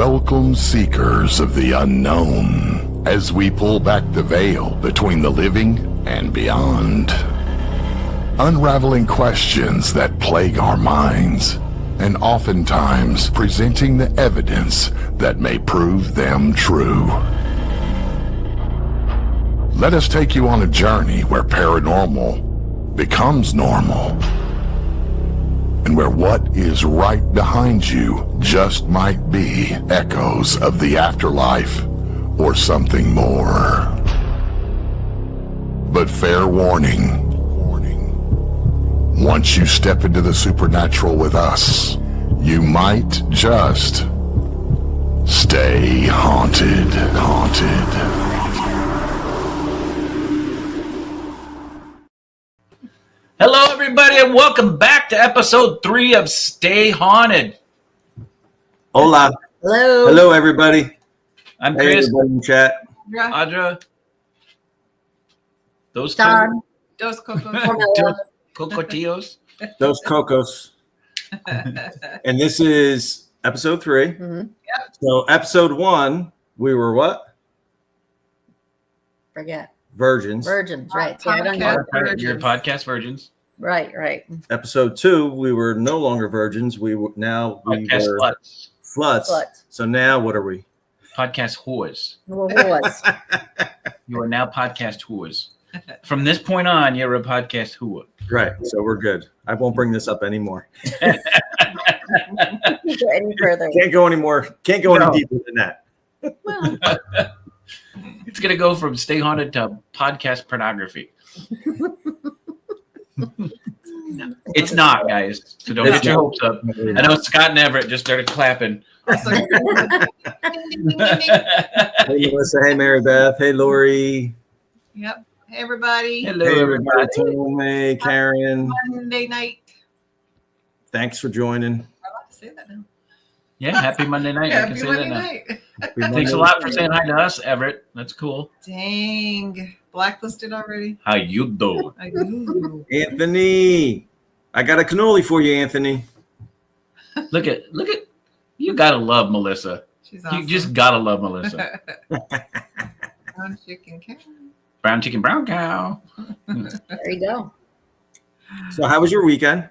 Welcome, seekers of the unknown, as we pull back the veil between the living and beyond. Unraveling questions that plague our minds, and oftentimes presenting the evidence that may prove them true. Let us take you on a journey where paranormal becomes normal, and where what is right behind you just might be echoes of the afterlife or something more. But fair warning, once you step into the supernatural with us, you might just stay haunted. Hello, everybody, and welcome back to episode 3 of Stay Haunted. Hola. Hello. Hello, everybody. I'm Hey, Chris. everybody in chat. Audra. Those Don. Dos Cocos. cocotillos. Those Cocos. And this is episode 3. Mm-hmm. So episode 1, we were what? Forget. Virgins. Virgins, right. Podcast. Your podcast virgins. Right. Episode 2, we were no longer virgins. We were Podcast were sluts. Sluts. So now what are we? Podcast whores. Well, who was? You are now podcast whores. From this point on, you're a podcast whore. Right. So we're good. I won't bring this up anymore. Any further? Can't go anymore. Can't go any deeper than that. Well, It's going to go from Stay Haunted to podcast pornography. It's not, guys. So don't get your hopes up. I know Scott and Everett just started clapping. Hey, Melissa. Hey, Mary Beth. Hey, Lori. Yep. Hey, everybody. Hello, Hey, everybody. Tomei, Karen. Monday night. Thanks for joining. I'm allowed to say that now. Yeah, happy Monday night. I can Happy say Monday that now. night. Thanks a lot for saying hi to us, Everett. That's cool. Dang. Blacklisted already? How you do? I do. Anthony, I got a cannoli for you, Anthony. Look at you. Gotta love Melissa. She's awesome. You just gotta love Melissa. Brown chicken cow. Brown chicken, brown cow. there you go. So, how was your weekend?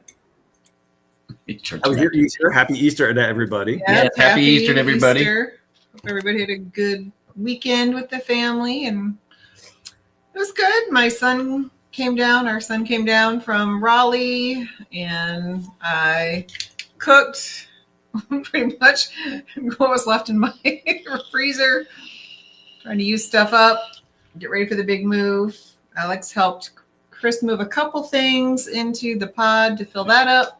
Church How was your Easter? Happy Easter to everybody. Yes, happy Easter to everybody. Easter. Hope everybody had a good weekend with the family, and it was good. My son came down. Our son came down from Raleigh, and I cooked pretty much what was left in my freezer, trying to use stuff up, get ready for the big move. Alex helped Chris move a couple things into the pod to fill that up.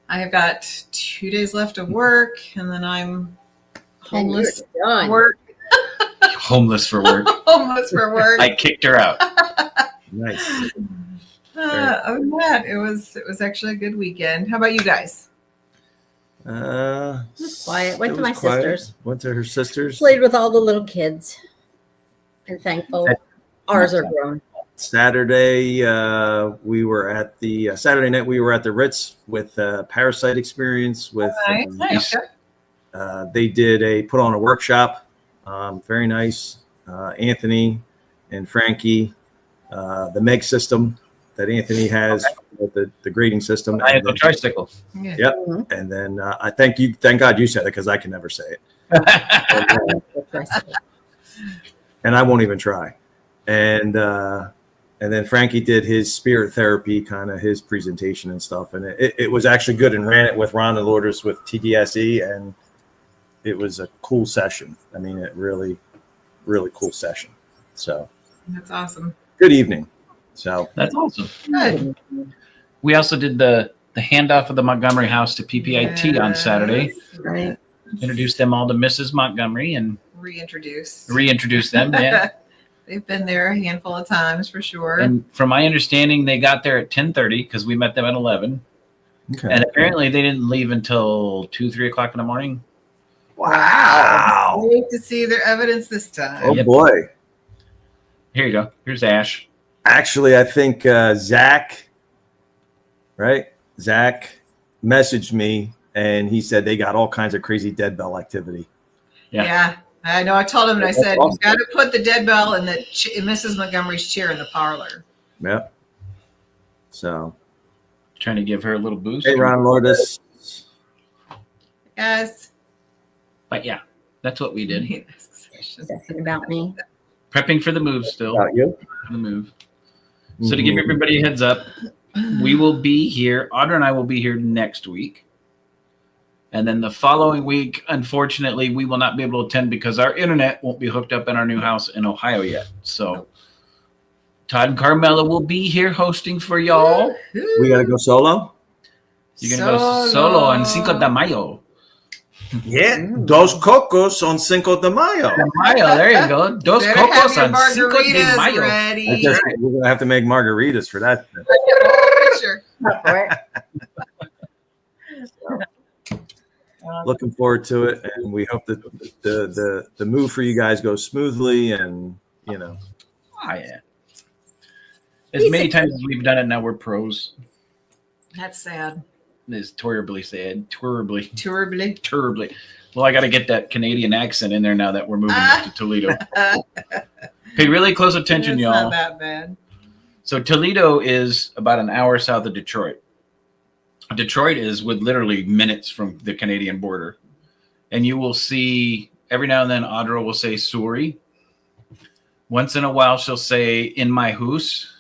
I have got 2 days left of work, and then I'm homeless for work. Homeless for work. Homeless for work. I kicked her out. Nice. Other than that, it was actually a good weekend. How about you guys? Quiet. Went it to my was quiet. sister's. Went to her sister's. Played with all the little kids. And thankful ours are grown. Saturday, we were at the Saturday night. We were at the Ritz with Parasite Experience. With Nice. Okay. they did put on a workshop. Very nice. Anthony and Frankie, the Meg system that Anthony has, the grading system. I have a tricycle. Yeah. Yep. Mhm. And then I thank God you said it, because I can never say it. And I won't even try. And then Frankie did his spirit therapy, kind of his presentation and stuff. And it was actually good, and ran it with Ron and Lourdes with TDSE. And it was a cool session. I mean, it really, really cool session. So That's awesome. good evening. So That's awesome. Good. We also did the handoff of the Montgomery house to PPIT on Saturday. Right. Introduced them all to Mrs. Montgomery and Reintroduced them. Yeah. They've been there a handful of times for sure. And from my understanding, they got there at 10:30 because we met them at 11. okay. And apparently they didn't leave until 2-3 o'clock in the morning. Wow. Wait to see their evidence this time. Oh Yep. boy. Here you go. Here's Ash. Actually, I think Zach, right? Zach messaged me and he said they got all kinds of crazy dead bell activity. Yeah. I know. I told him, and I That's said, awesome. "You got to put the dead bell in Mrs. Montgomery's chair in the parlor." Yep. So, Trying to give her a little boost. hey, Ron Lourdes. Yes. But yeah, that's what we did. Is that thing about me? Prepping for the move still. About you? For the move. So to give everybody a heads up, we will be here. Audra and I will be here next week. And then the following week, unfortunately, we will not be able to attend because our internet won't be hooked up in our new house in Ohio yet. So Todd and Carmela will be here hosting for y'all. We got to go solo? You're going to go solo on Cinco de Mayo. Yeah. Dos Cocos on Cinco de Mayo. Mayo, there you go. Dos Better Cocos have your on Cinco de margaritas Mayo. ready. I guess we're going to have to make margaritas for that. Sure. Looking forward to it, and we hope that the move for you guys goes smoothly, and you know. Oh, yeah. As many times as we've done it, now we're pros. That's sad. It's terribly sad. Terribly. Terribly. Well, I got to get that Canadian accent in there now that we're moving to Toledo. Pay really close attention, It's y'all. not that bad. So Toledo is about an hour south of Detroit. Detroit is with literally minutes from the Canadian border. And you will see every now and then Audra will say sorry. Once in a while she'll say in my house.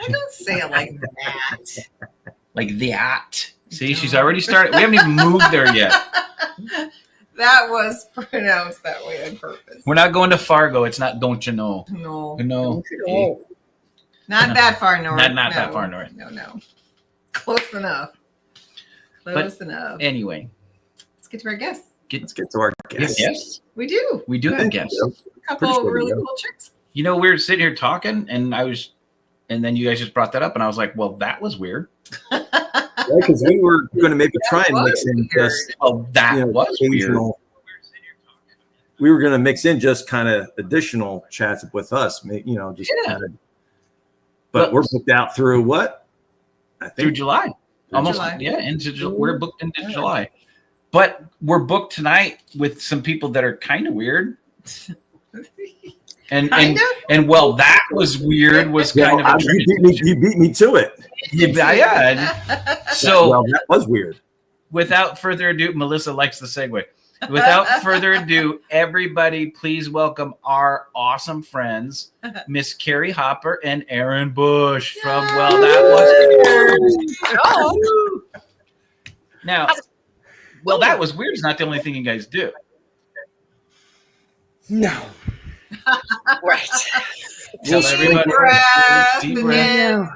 I don't say it like that. Like that. See, she's already started. We haven't even moved there yet. That was pronounced that way on purpose. We're not going to Fargo. It's not don't you know. No. No. Not that far north. Not that far north. No. Close enough. Close enough. Anyway. Let's get to our guests. Let's get to our guests. Yes. We do. We do have guests. A couple Pretty sure we really do. cool chicks. You know, we were sitting here talking, and then you guys just brought that up, and I was like, well, that was weird. Because we were going to maybe try and mix in just Oh, that was weird. occasional. We were going to mix in just kind of additional chats with us, you know, just kind of. But we're booked out through what? I think Through July. Almost, July. yeah, we're booked into July. But we're booked tonight with some people that are kind of weird. And well, that was weird. Was kind of a you beat me to it. yeah. So well, that was weird. Without further ado, Melissa likes the segue. Without further ado, everybody, please welcome our awesome friends, Miss Carrie Hopper and Erin Bush from Well, That Was Weird. Now, well, that was weird is not the only thing you guys do. No. Right. Tell everybody. Deep breath.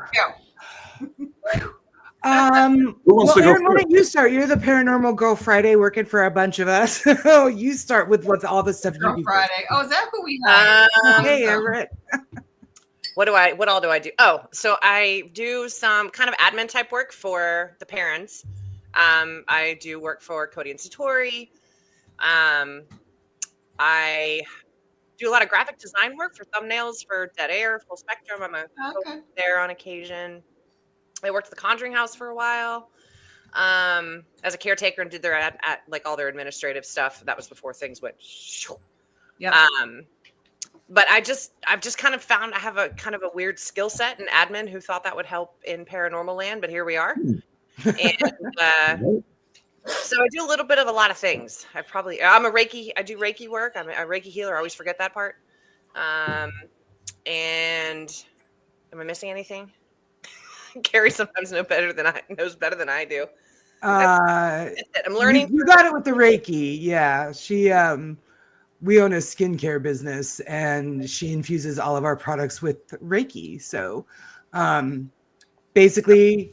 Who wants to go Erin, why first? don't you start? You're the Paranormal Girl Friday working for a bunch of us. You start with all the stuff you Girl do. Friday. Oh, is that who we have? Hey, Everett. What all do I do? Oh, so I do some kind of admin type work for the parents. I do work for Cody and Satori. I do a lot of graphic design work for thumbnails for Dead Air, Full Spectrum. I'm a there on occasion. I worked at the Conjuring House for a while as a caretaker and did their like all their administrative stuff. That was before things went. Yeah. But I've just kind of found I have a kind of a weird skill set in admin. Who thought that would help in paranormal land? But here we are. And so I do a little bit of a lot of things. I'm a Reiki. I do Reiki work. I'm a Reiki healer. I always forget that part. And am I missing anything? Carrie sometimes knows better than I do. I'm learning. You got it with the Reiki. Yeah. She we own a skincare business and she infuses all of our products with Reiki. So basically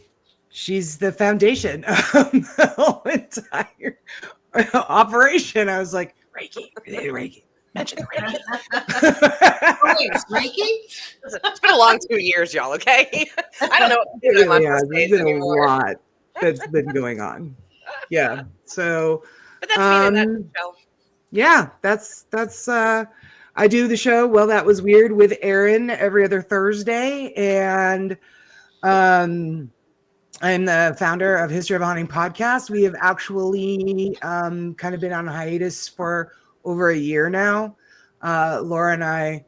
she's the foundation of the whole entire operation. I was like, Reiki. Mention the Reiki. Wait, Reiki? It's been a long 2 years, y'all. Okay, I don't know what to do. Yeah, there's been a lot that's been going on. Yeah, so but that's me in that nutshell. Yeah, that's I do the show. Well, that was weird with Erin every other Thursday, and I'm the founder of History of Haunting podcast. We have actually kind of been on hiatus for over a year now. Laura and I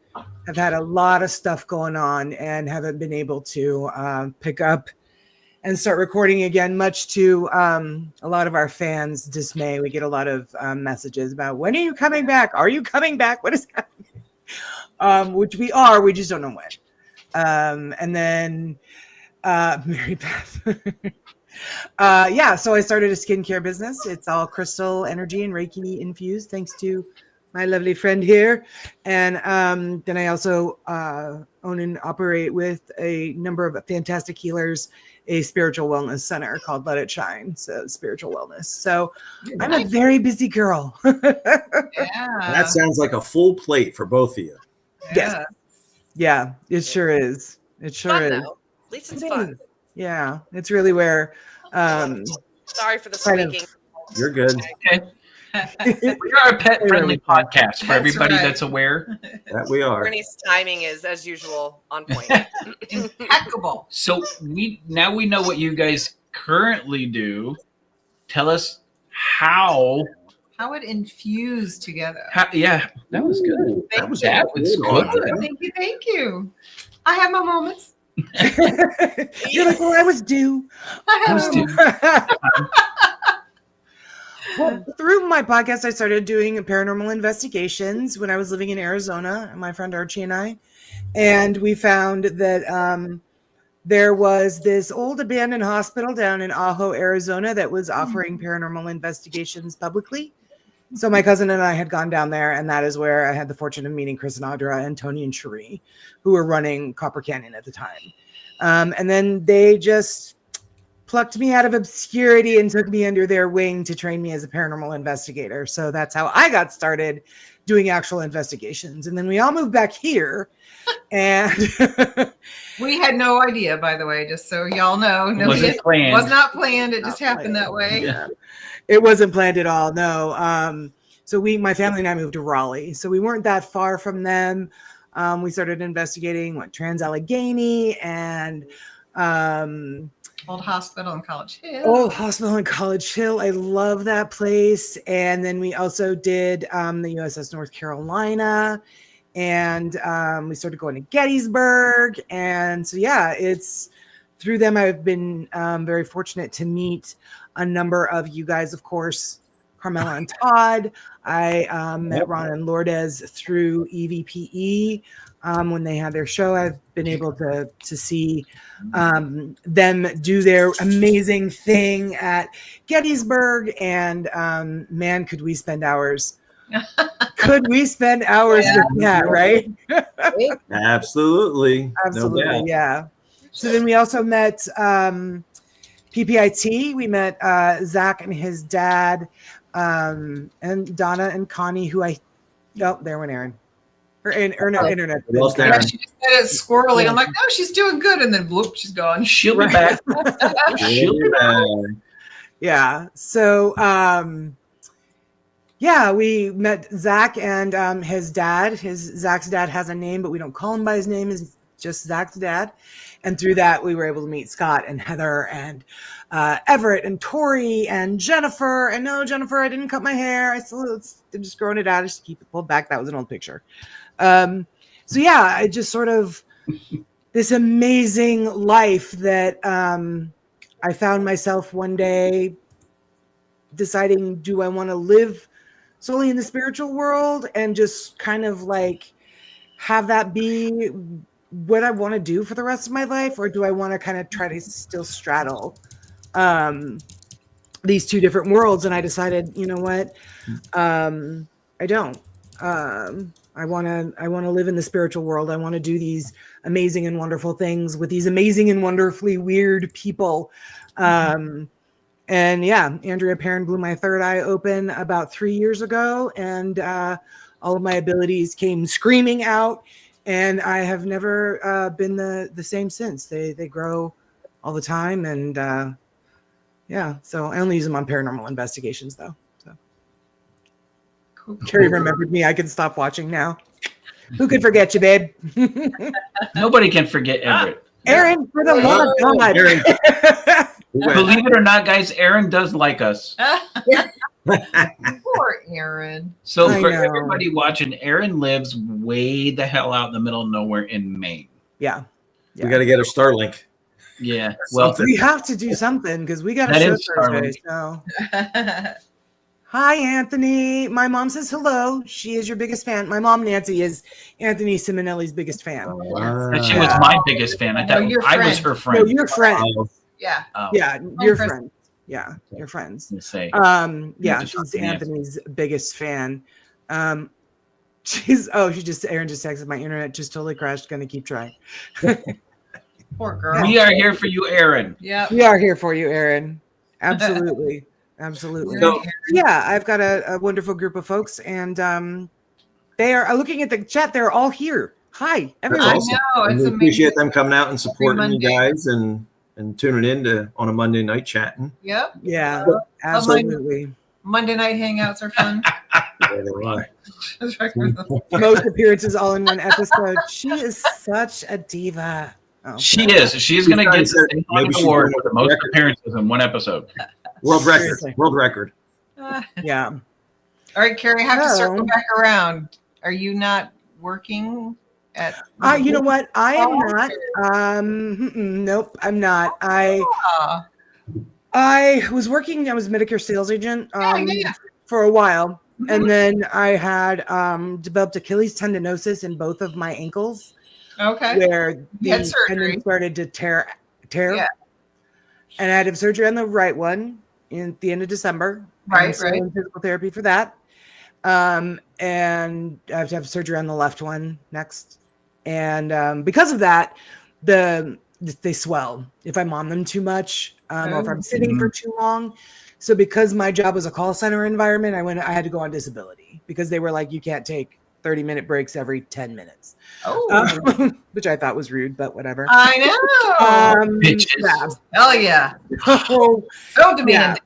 have had a lot of stuff going on and haven't been able to pick up and start recording again, much to a lot of our fans' dismay. We get a lot of messages about, when are you coming back? Are you coming back? What is happening? Which we are, we just don't know when. And then Mary Beth. So I started a skincare business. It's all crystal energy and Reiki infused, thanks to my lovely friend here. And then I also own and operate with a number of fantastic healers a spiritual wellness center called Let It Shine. So spiritual wellness. So I'm a very busy girl. That sounds like a full plate for both of you. Yes. Yeah, it sure is. It sure Fun, is. though. At least it's fun. Yeah, it's really where. Sorry for the kind of- squeaking. You're good. Okay. We are a pet-friendly podcast for everybody that's aware. That we are. Bernie's timing is, as usual, on point. Impeccable. So we know what you guys currently do. Tell us how it infused together. yeah, that was good. Thank you. That was good. Thank you. I have my moments. You're like, well, I was due. I have my Well, through my podcast, I started doing paranormal investigations when I was living in Arizona, my friend Archie and I. And we found that there was this old abandoned hospital down in Ajo, Arizona that was offering paranormal investigations publicly. So my cousin and I had gone down there, and that is where I had the fortune of meeting Chris and Audra and Tony and Cherie, who were running Copper Canyon at the time. And then they just plucked me out of obscurity and took me under their wing to train me as a paranormal investigator. So that's how I got started doing actual investigations. And then we all moved back here. And we had no idea, by the way, just so y'all know. It wasn't planned. Was not planned. It just happened that way. Yeah. It wasn't planned at all. No. So my family and I moved to Raleigh. So we weren't that far from them. We started investigating Trans-Allegheny and Old Hospital in College Hill. Old Hospital in College Hill. I love that place. And then we also did the USS North Carolina. And we started going to Gettysburg. And so, it's through them I've been very fortunate to meet a number of you guys, of course, Carmela and Todd. I met Ron and Lourdes through EVPE when they had their show. I've been able to see them do their amazing thing at Gettysburg. And man, could we spend hours. Could we spend hours with that, right? Absolutely. Absolutely, No doubt. yeah. So then we also met PPIT. We met Zach and his dad, and Donna and Connie, who there went Erin. Her internet. Lost Yeah, Erin. she just said it squirrely. I'm like, no, she's doing good. And then bloop, she's gone. She'll be back. She'll be back. Yeah. So, we met Zach and his dad. Zach's dad has a name, but we don't call him by his name. It's just Zach's dad. And through that, we were able to meet Scott and Heather and Everett and Tori and Jennifer. And no, Jennifer, I didn't cut my hair. I'm just growing it out. I just keep it pulled back. That was an old picture. I just sort of this amazing life that I found myself one day deciding, do I want to live solely in the spiritual world and just kind of like have that be what I want to do for the rest of my life? Or do I want to kind of try to still straddle these two different worlds? And I decided, you know what? I don't. I want to live in the spiritual world. I want to do these amazing and wonderful things with these amazing and wonderfully weird people. Andrea Perron blew my third eye open about 3 years ago, and all of my abilities came screaming out, and I have never been the same since. They grow all the time, and so I only use them on paranormal investigations, though. So Cool. Carrie remembered me. I can stop watching now. Who could forget you, babe? Nobody can forget Everett. Erin, for the love of God. Erin. Believe it or not, guys, Erin does like us. Poor Erin. So I for know. everybody watching, Erin lives way the hell out in the middle of nowhere in Maine. Yeah. We got to get her Starlink. Yeah. Well, We have to do something because we got a That show is Thursday. Starlink. So. Hi, Anthony. My mom says hello. She is your biggest fan. My mom, Nancy, is Anthony Simonelli's biggest fan. and she was my biggest fan. I thought your I was friend. her No, friend. you're friends. Yeah. Oh, Yeah, you're Chris. friends. Yeah, you're friends. let's say. Yeah, to she's talk to Nancy. Anthony's biggest fan. Erin just texted my internet just totally crashed. Gonna keep trying. Poor girl. We are here for you, Erin. Yep. We are here for you, Erin. Absolutely. Absolutely. So- Yeah, I've got a wonderful group of folks, and they are looking at the chat. They're all here. Hi, everyone. I awesome. know. And It's we amazing. appreciate them coming out and supporting you Monday. guys and tuning in on a Monday night chatting. Yep. Yeah, Love absolutely. Monday night hangouts are fun. There they are. Most appearances all in one episode. She is such a diva. Oh. She is. She's going to get Maybe the she's award doing for the a most record. appearances in one episode. World record. Seriously. World record. All Yeah. right, Carrie, I have to circle So- back around. Are you not working at? You know what? I am not. Nope, I'm not. Ah, I was working. I was a Medicare sales agent yeah. for a while, Mhm. and then I had developed Achilles tendinosis in both of my ankles, Okay. where You had the surgery. tendon started to tear. Yeah. And I had to have surgery on the right one in the end of December. Right, I'm still right. in physical therapy for that. And I have to have surgery on the left one next. And because of that, they swell if I'm on them too much, or if I'm sitting for too long. So because my job was a call center environment, I had to go on disability because they were like, you can't take 30-minute breaks every 10 minutes, Oh, which I thought was rude, but whatever. I know. Bitches. Yeah. Hell yeah. So, So demanding.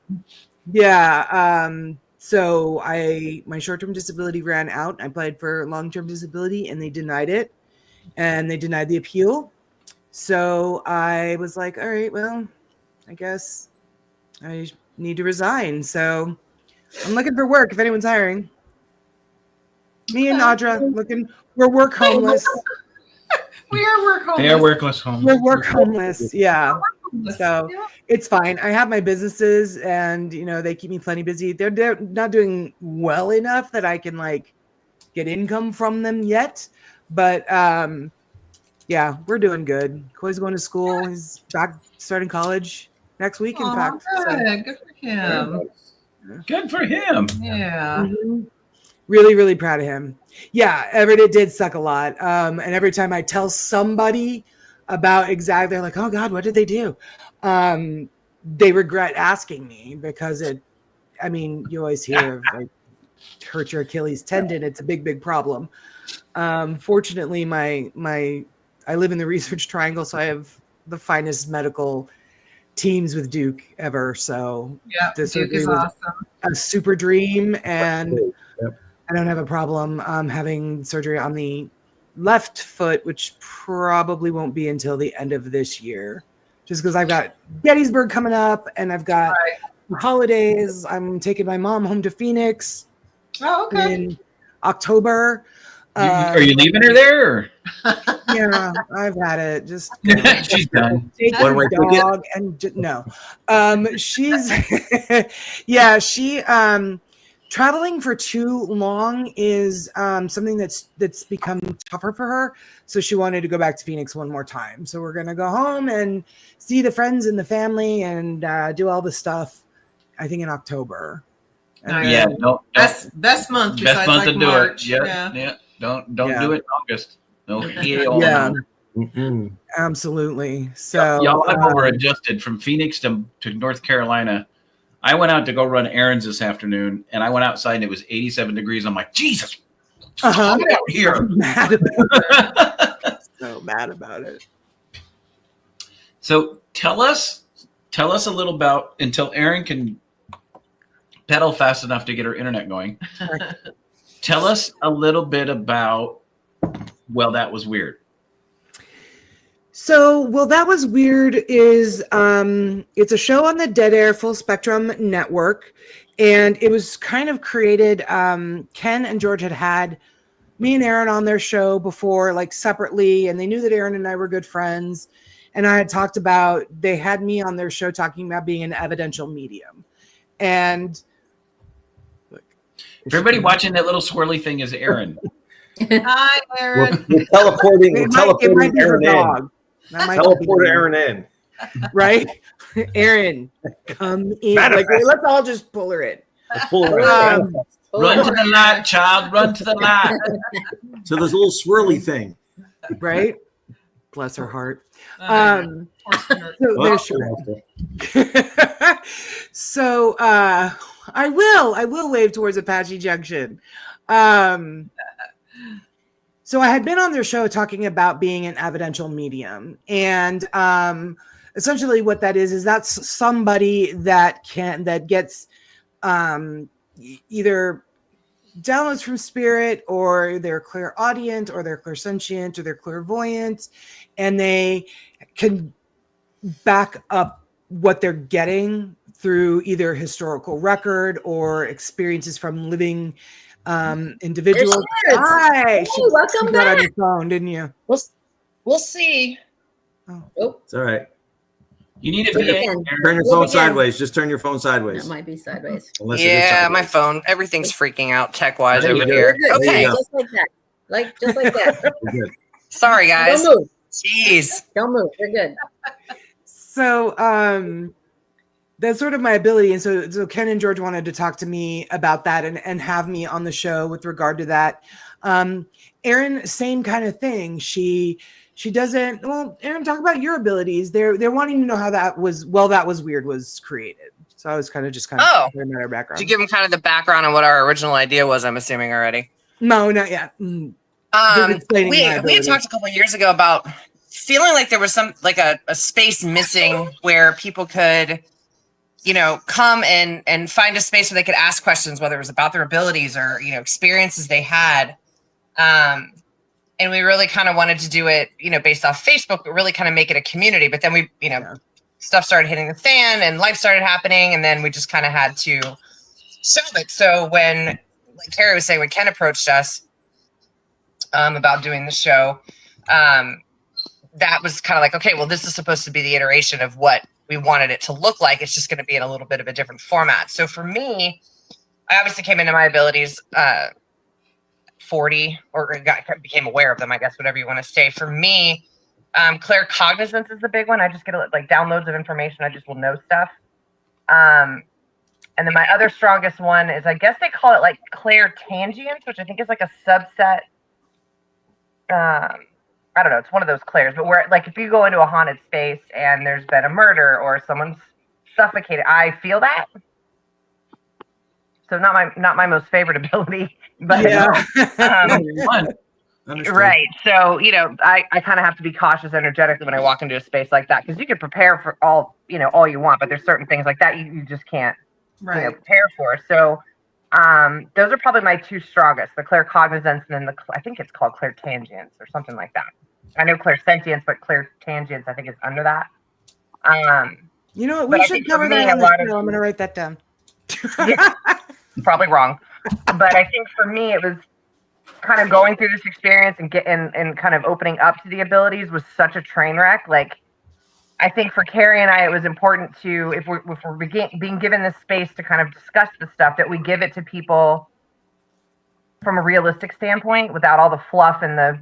yeah. So my short-term disability ran out. I applied for long-term disability and they denied it, and they denied the appeal. So I was like, all right, well, I guess I need to resign. So I'm looking for work if anyone's hiring. Me and Audra we're work homeless. We are work homeless. They are workless homes. We're work homeless. Yeah. So Yeah. it's fine. I have my businesses and, they keep me plenty busy. They're not doing well enough that I can like get income from them yet. But yeah, we're doing good. Coy's going to school. He's back starting college next week, in Aw, fact. So, good. Good for him. Good for him. Yeah. mhm. Really, really proud of him. Yeah, Everett, it did suck a lot. And every time I tell somebody about they're like, oh God, what did they do? They regret asking me because you always hear of like hurt your Achilles tendon. It's a big, big problem. Fortunately, I live in the Research Triangle, so I have the finest medical teams with Duke ever. So Yeah. this Duke is was awesome. a super dream, and Yep. I don't have a problem having surgery on the left foot, which probably won't be until the end of this year, just because I've got Gettysburg coming up and I've got holidays. I'm taking my mom home to Phoenix Oh, okay. in October. Are you leaving her there? Or? Yeah, I've had it. Just She's done. take One your way ticket. dog and no. She's she traveling for too long is something that's become tougher for her. So she wanted to go back to Phoenix one more time. So we're gonna go home and see the friends and the family and do all the stuff. I think in October. And Nice. Yeah, don't Best month. best besides, month like, to do March. it. Yeah. Don't Yeah. do it in August. No, hell Yeah, no. Mm-mm. absolutely. So Y'all have over adjusted from Phoenix to North Carolina. I went out to go run errands this afternoon, and I went outside and it was 87 degrees. I'm like, Jesus, Uh-huh. get out here. mad about it. So mad about it. So tell us a little about, until Erin can pedal fast enough to get her internet going. Tell us a little bit about, well, that was weird. So, well, That Was Weird is it's a show on the Dead Air Full Spectrum Network, and it was kind of created. Ken and George had me and Erin on their show before, like separately, and they knew that Erin and I were good friends. And I had talked about, they had me on their show talking about being an evidential medium. And For everybody watching, that little swirly thing is Erin. Hi, Erin. We're teleporting. it might be her Erin in. dog. That might Teleport be Erin in. right? Erin, come in. Manifest. Like, let's all just pull her in. Let's pull her in. Run to the light, child. Run to the light. So there's a little swirly thing. Right? Bless her heart. Horse So, there she is. So I will wave towards Apache Junction. So I had been on their show talking about being an evidential medium, and essentially what that is that's somebody that gets either downloads from spirit, or they're clairaudient, or they're clairsentient, or they're clairvoyant, and they can back up what they're getting through either historical record or experiences from living individuals. Hi, Hey, welcome you got on back. your phone, didn't you? We'll see. Oh, It's all right. You need a Look VA. again. Turn your Look phone again. sideways. Just turn your phone sideways. that might be sideways. Unless it is Yeah, my sideways. phone. Everything's freaking out tech-wise There you over go. here. We're good. There you Okay. go. Just like that. Just like that. We're good. Sorry, guys. Don't move. Jeez. Don't move. You're good. So that's sort of my ability. And so Ken and George wanted to talk to me about that and have me on the show with regard to that. Erin, same kind of thing. She doesn't, well, Erin, talk about your abilities. They're wanting to know how That Was Weird was created. So I was kind of Oh. sharing our background. Did you give them kind of the background on what our original idea was, I'm assuming already? No, not yet. Explaining We my had ability. talked a couple of years ago about feeling like there was some like a space missing where people could, come and find a space where they could ask questions, whether it was about their abilities or, experiences they had. And we really kind of wanted to do it, based off Facebook, but really kind of make it a community. But then we, stuff started hitting the fan and life started happening. And then we just kind of had to shelve it. So when, like Carrie was saying, when Ken approached us about doing the show, that was kind of like, okay, well, this is supposed to be the iteration of what we wanted it to look like. It's just going to be in a little bit of a different format. So for me, I obviously came into my abilities 40 or became aware of them, I guess, whatever you want to say. For me, claircognizance is the big one. I just get like downloads of information. I just will know stuff. And then my other strongest one is, I guess they call it like clairtangience, which I think is like a subset. I don't know. It's one of those clairs, but where, like, if you go into a haunted space and there's been a murder or someone's suffocated, I feel that. So not my most favorite ability, but Understood. right. So, I kind of have to be cautious energetically when I walk into a space like that, because you can prepare for all you want, but there's certain things like that you just can't prepare for. So those are probably my two strongest, the claircognizance and then I think it's called clairtangience or something like that. I know clairsentience, but clairtangience I think is under that. You know what? We should cover that on the show. I'm going to write that down. Probably wrong. But I think for me, it was kind of going through this experience and kind of opening up to the abilities was such a train wreck. Like, I think for Carrie and I, it was important to, if we're being given this space to kind of discuss the stuff, that we give it to people from a realistic standpoint without all the fluff and the,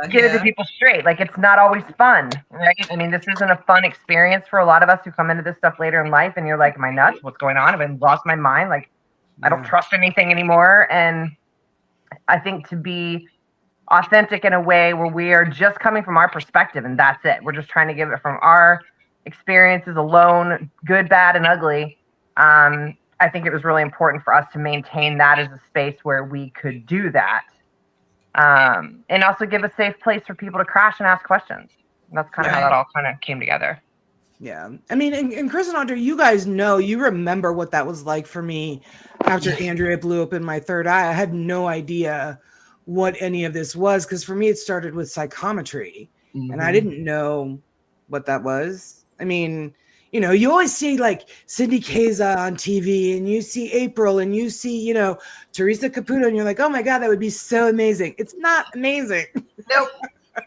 give it to people straight. Like, it's not always fun, right? I mean, this isn't a fun experience for a lot of us who come into this stuff later in life and you're like, am I nuts? What's going on? I've lost my mind. Like, I don't trust anything anymore. And I think to be authentic in a way where we are just coming from our perspective and that's it. We're just trying to give it from our experiences alone, good, bad, and ugly. I think it was really important for us to maintain that as a space where we could do that. And also give a safe place for people to crash and ask questions. And that's kind of how that all kind of came together. Yeah. I mean, and Chris and Andrea, you guys know, you remember what that was like for me after Andrea blew up in my third eye. I had no idea what any of this was, because for me it started with psychometry, and I Mhm. didn't know what that was. I mean, you know, you always see like Cindy Kaza on TV, and you see April, and you see, you know, Teresa Caputo, and you're like, oh my God, that would be so amazing. It's not amazing. Nope.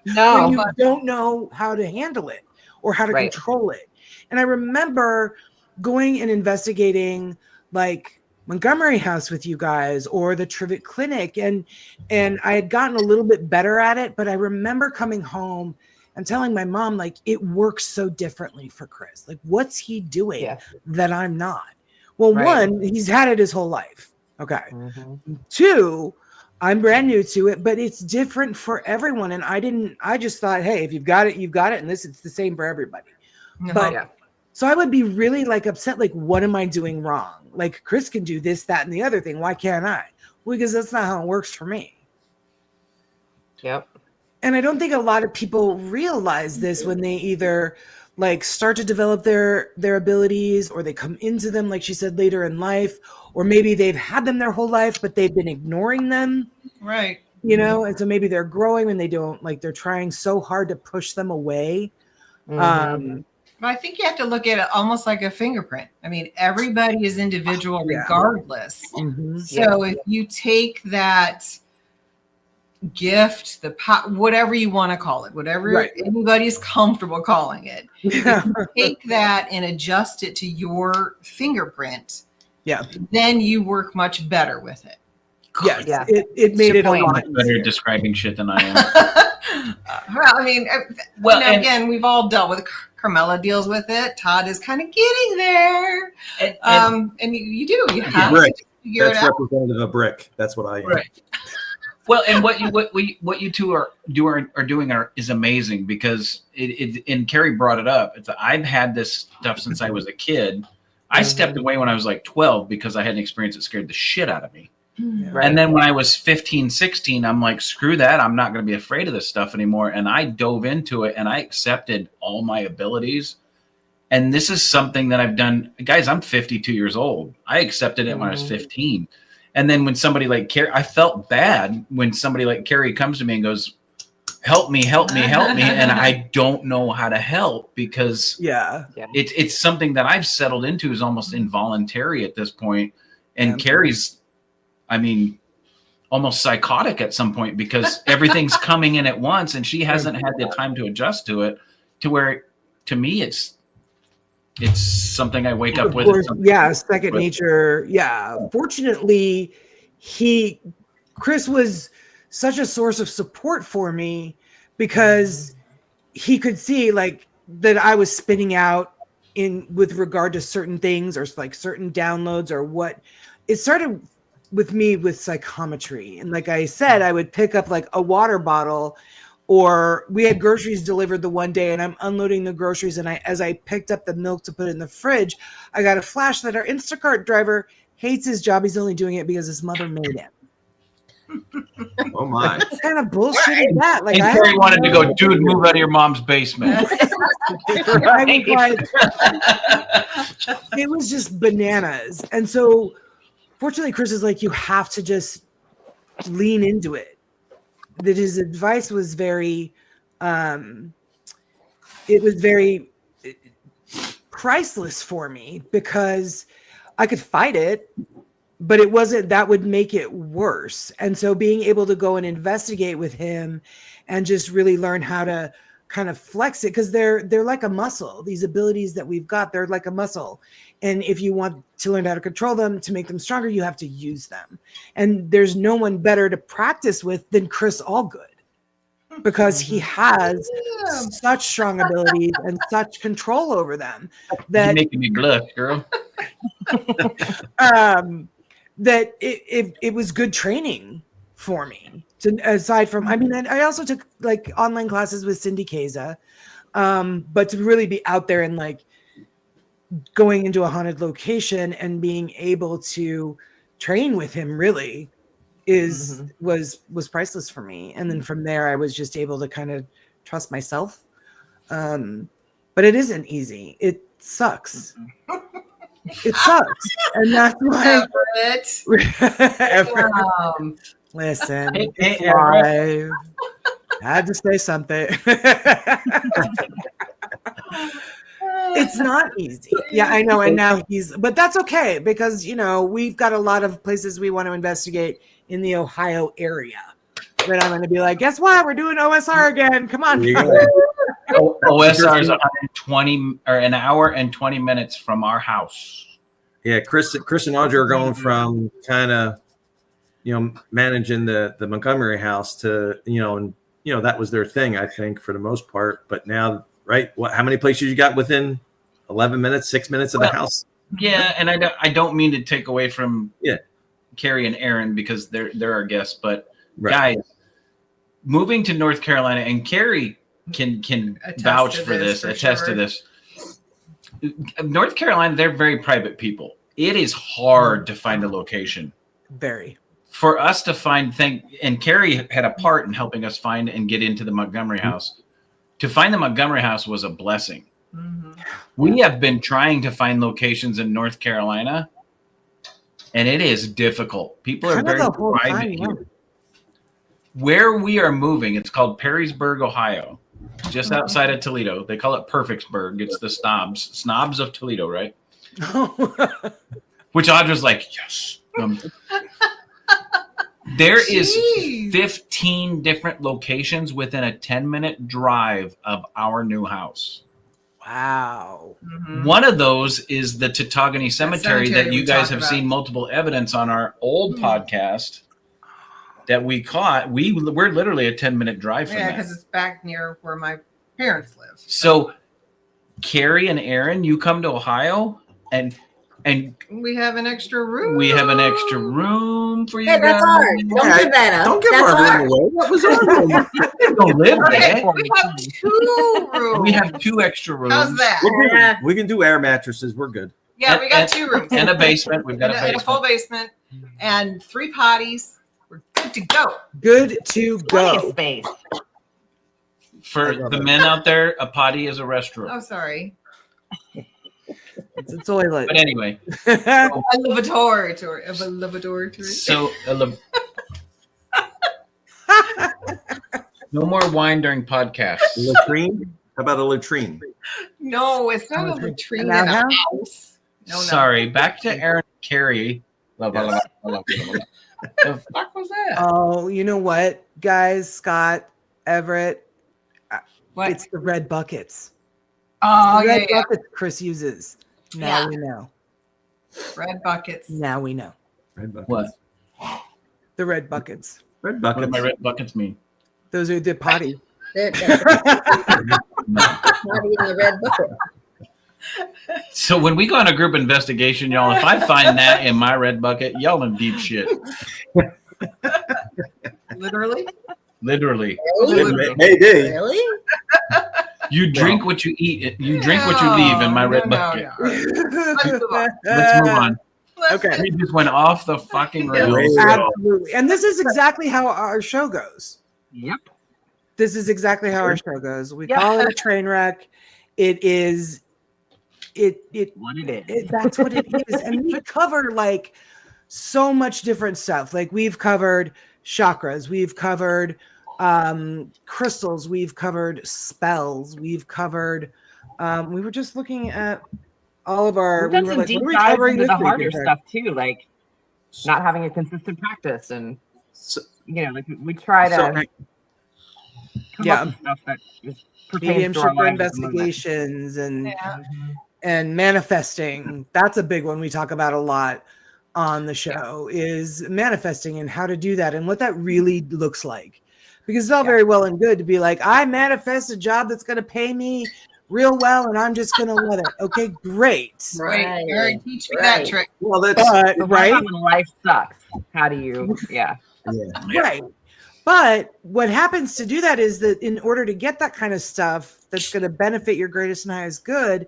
When you No. don't know how to handle it or how to Right. control it. And I remember going and investigating like Montgomery House with you guys or the Trivet Clinic, and I had gotten a little bit better at it, but I remember coming home and telling my mom, like, it works so differently for Chris. Like, what's he doing Yeah. that I'm not? Well, Right. one, he's had it his whole life. Okay. Mhm. Two, I'm brand new to it, but it's different for everyone. And I just thought, hey, if you've got it, you've got it. And it's the same for everybody. But Yeah. so I would be really like upset, like, what am I doing wrong? Like, Chris can do this, that, and the other thing. Why can't I? Well, because that's not how it works for me. Yep. And I don't think a lot of people realize this when they either like start to develop their abilities, or they come into them, like she said, later in life, or maybe they've had them their whole life, but they've been ignoring them. Right. You know, and so maybe they're growing and they don't, like, they're trying so hard to push them away. Mhm. But I think you have to look at it almost like a fingerprint. I mean, everybody is individual Yeah. regardless. Mhm. So if you take that gift, whatever you want to call it, whatever Right. anybody's comfortable calling it, Yeah. take that and adjust it to your fingerprint, Yeah. then you work much better with it. Yes. Yeah. It made Good it a point. lot Much better easier. describing shit than I am. Well, I mean, Well, you know, and- again, we've all dealt with. Carmela deals with it. Todd is kind of getting there. And you have Brick. to figure That's it out. representative of brick. That's what I am. Right. Well, and what you two are doing is amazing, because and Carrie brought it up. I've had this stuff since I was a kid. I stepped away when I was like 12 because I had an experience that scared the shit out of me. Right. And then when I was 15, 16, I'm like, screw that. I'm not going to be afraid of this stuff anymore. And I dove into it and I accepted all my abilities. And this is something that I've done. Guys, I'm 52 years old. I accepted it when I was 15. And then when somebody like Carrie, I felt bad when somebody like Carrie comes to me and goes, help me. And I don't know how to help, because Yeah. it's something that I've settled into is almost involuntary at this point. And Yeah. Carrie's, I mean, almost psychotic at some point, because everything's coming in at once and she hasn't had the time to adjust to it, to where, to me, it's something I wake up Of with. course, yeah, second nature. Yeah. Fortunately, Chris was such a source of support for me, because he could see like that I was spinning out with regard to certain things, or like certain downloads, or what. It started with me with psychometry. And like I said, I would pick up like a water bottle, or we had groceries delivered the one day and I'm unloading the groceries. And as I picked up the milk to put in the fridge, I got a flash that our Instacart driver hates his job. He's only doing it because his mother made him. Oh my. What kind of bullshit is that? Like, And Carrie wanted to go, dude, move out of your mom's basement. I was like, it was just bananas. And so fortunately, Chris is like, you have to just lean into it. That his advice was very, it was very priceless for me, because I could fight it, but it wasn't, that would make it worse. And so being able to go and investigate with him and just really learn how to kind of flex it, because they're like a muscle. These abilities that we've got, they're like a muscle. And if you want to learn how to control them, to make them stronger, you have to use them. And there's no one better to practice with than Chris Allgood, because he has such strong abilities and such control over them that You're making me blush, girl. that it was good training for me. Aside from, I mean, I also took like online classes with Cindy Kaza, but to really be out there and like going into a haunted location and being able to train with him really was priceless for me. And then from there, I was just able to kind of trust myself. But it isn't easy. It sucks. It sucks. And that's why Listen, Hey, it's Erin. live. I had to say something. It's not easy. Yeah, I know. And now but that's okay because, we've got a lot of places we want to investigate in the Ohio area. Then I'm going to be like, guess what? We're doing OSR again. Come on. OSR is 120 or an hour and 20 minutes from our house. Yeah, Chris and Audrey are going from kind of, managing the Montgomery house to, that was their thing, I think, for the most part. But now, right? How many places you got within 11 minutes, 6 minutes of the house? Yeah, and I don't mean to take away from Carrie and Erin because they're our guests, but guys, moving to North Carolina, and Carrie can vouch for this, attest to this. North Carolina, they're very private people. It is hard to find a location. Very. For us to find and Carrie had a part in helping us find and get into the Montgomery house. To find the Montgomery house was a blessing. Mm-hmm. We have been trying to find locations in North Carolina, and it is difficult. People are very private here. Where we are moving, it's called Perrysburg, Ohio, just outside of Toledo. They call it Perfectsburg. It's the snobs of Toledo, right? Which Audra's like, yes. There is 15 different locations within a 10-minute drive of our new house. Wow. Mm-hmm. One of those is the Tautogany Cemetery that you guys have seen multiple evidence on our old podcast that we caught. We're literally a 10-minute drive from that. Yeah, because it's back near where my parents live. So Carrie and Erin, you come to Ohio and we have an extra room. We have an extra room for you Hey, guys. that's ours. Don't give that up. Don't give That's our ours. room away. What was our room? We don't live there. We have 2 rooms. We have 2 extra rooms. How's that? Yeah. We can do air mattresses. We're good. Yeah, we got 2 rooms. And a basement. We've got a And basement. a full basement and 3 potties. We're good to go. Good to Plenty of go. space. For the men out there, a potty is a restroom. Oh, sorry. It's a toilet. But anyway, A lavatory. so no more wine during podcasts. Latrine? How about a latrine? No, it's not a latrine in An a outhouse? house. No. Sorry, back to Erin and Carrie. The fuck was that? Oh, you know what, guys? Scott, Everett. What? It's the red buckets. Oh, The red yeah. buckets Chris uses. Now we know. Red buckets. Now we know. Red buckets. What? The red buckets. Red What do buckets. my red buckets mean? Those are the potty. That's not even the red bucket. So when we go on a group investigation, y'all, if I find that in my red bucket, y'all in deep shit. Literally. Literally. Maybe. Really? You drink what you eat. You drink what you leave in my red bucket. Let's move on. Let's move on. Okay. We just went off the fucking rails. Absolutely. And this is exactly how our show goes. Yep. This is exactly how our show goes. We call it a train wreck. It is What it is. that's what it is. And we cover like so much different stuff. Like we've covered chakras, we've covered crystals, we've covered spells, we've covered we were just looking at all of our We've done some like, deep what are we dives covering into this the week? harder stuff too, like not having a consistent practice, and like we try to come up with stuff that is pertains to our mediumship lives at the moment. investigations and manifesting. That's a big one we talk about a lot on the show is manifesting and how to do that and what that really looks like. Because it's all very well and good to be like, I manifest a job that's going to pay me real well and I'm just going to let it. Okay, great. Right. Erin, teach me that trick. Well, that's right. When life sucks, how do you? Yeah. Right. But what happens to do that is that in order to get that kind of stuff that's going to benefit your greatest and highest good,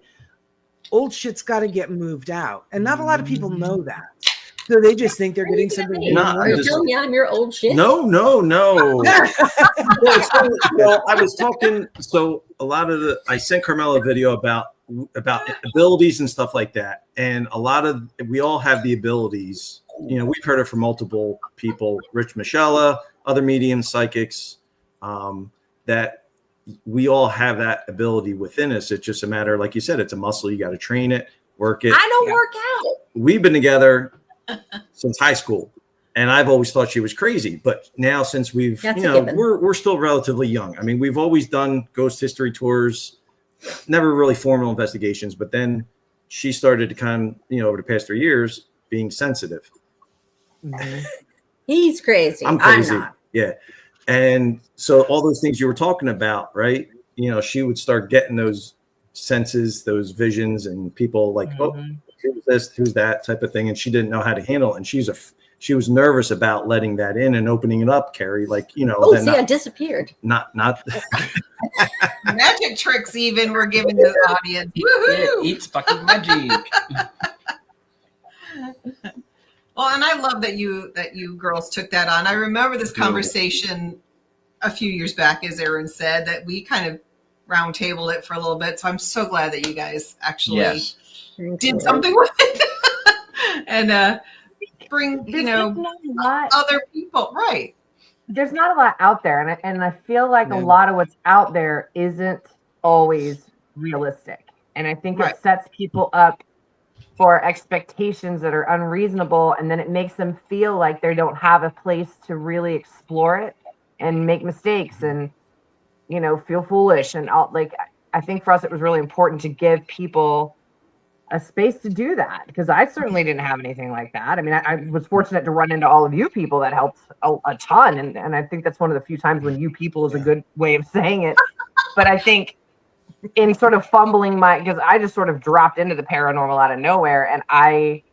old shit's got to get moved out. And not a lot of people know that. So they just think they're getting something. Are you telling me I'm your old shit? No. Well, I was talking. So a lot of I sent Carmela a video about abilities and stuff like that, and we all have the abilities we've heard it from multiple people, Rich Michella, other mediums, psychics, that we all have that ability within us. It's just a matter, like you said, it's a muscle. You got to train it, work it. I don't work out. We've been together since high school, and I've always thought she was crazy. But now, since we've, we're still relatively young. I mean, we've always done ghost history tours, never really formal investigations. But then she started to over the past 3 years, being sensitive. He's crazy. I'm crazy. I'm not. Yeah. And so all those things you were talking about, right? She would start getting those senses, those visions, and people like, oh, who's this, who's that type of thing. And she didn't know how to handle it. And she was nervous about letting that in and opening it up, Carrie. Like, I disappeared. Not magic tricks even we're giving the audience. It eats fucking magic. Well, and I love that you girls took that on. I remember this conversation a few years back, as Erin said, that we kind of round tabled it for a little bit. So I'm so glad that you guys actually did something with it and bring, other people. Right. There's not a lot out there. And I feel like a lot of what's out there isn't always realistic. And I think it sets people up for expectations that are unreasonable, and then it makes them feel like they don't have a place to really explore it and make mistakes and feel foolish and all. Like, I think for us it was really important to give people a space to do that, because I certainly didn't have anything like that. I mean, I was fortunate to run into all of you people that helped a ton, and I think that's one of the few times when you people is a good way of saying it. But I think in sort of fumbling because I just sort of dropped into the paranormal out of nowhere, and I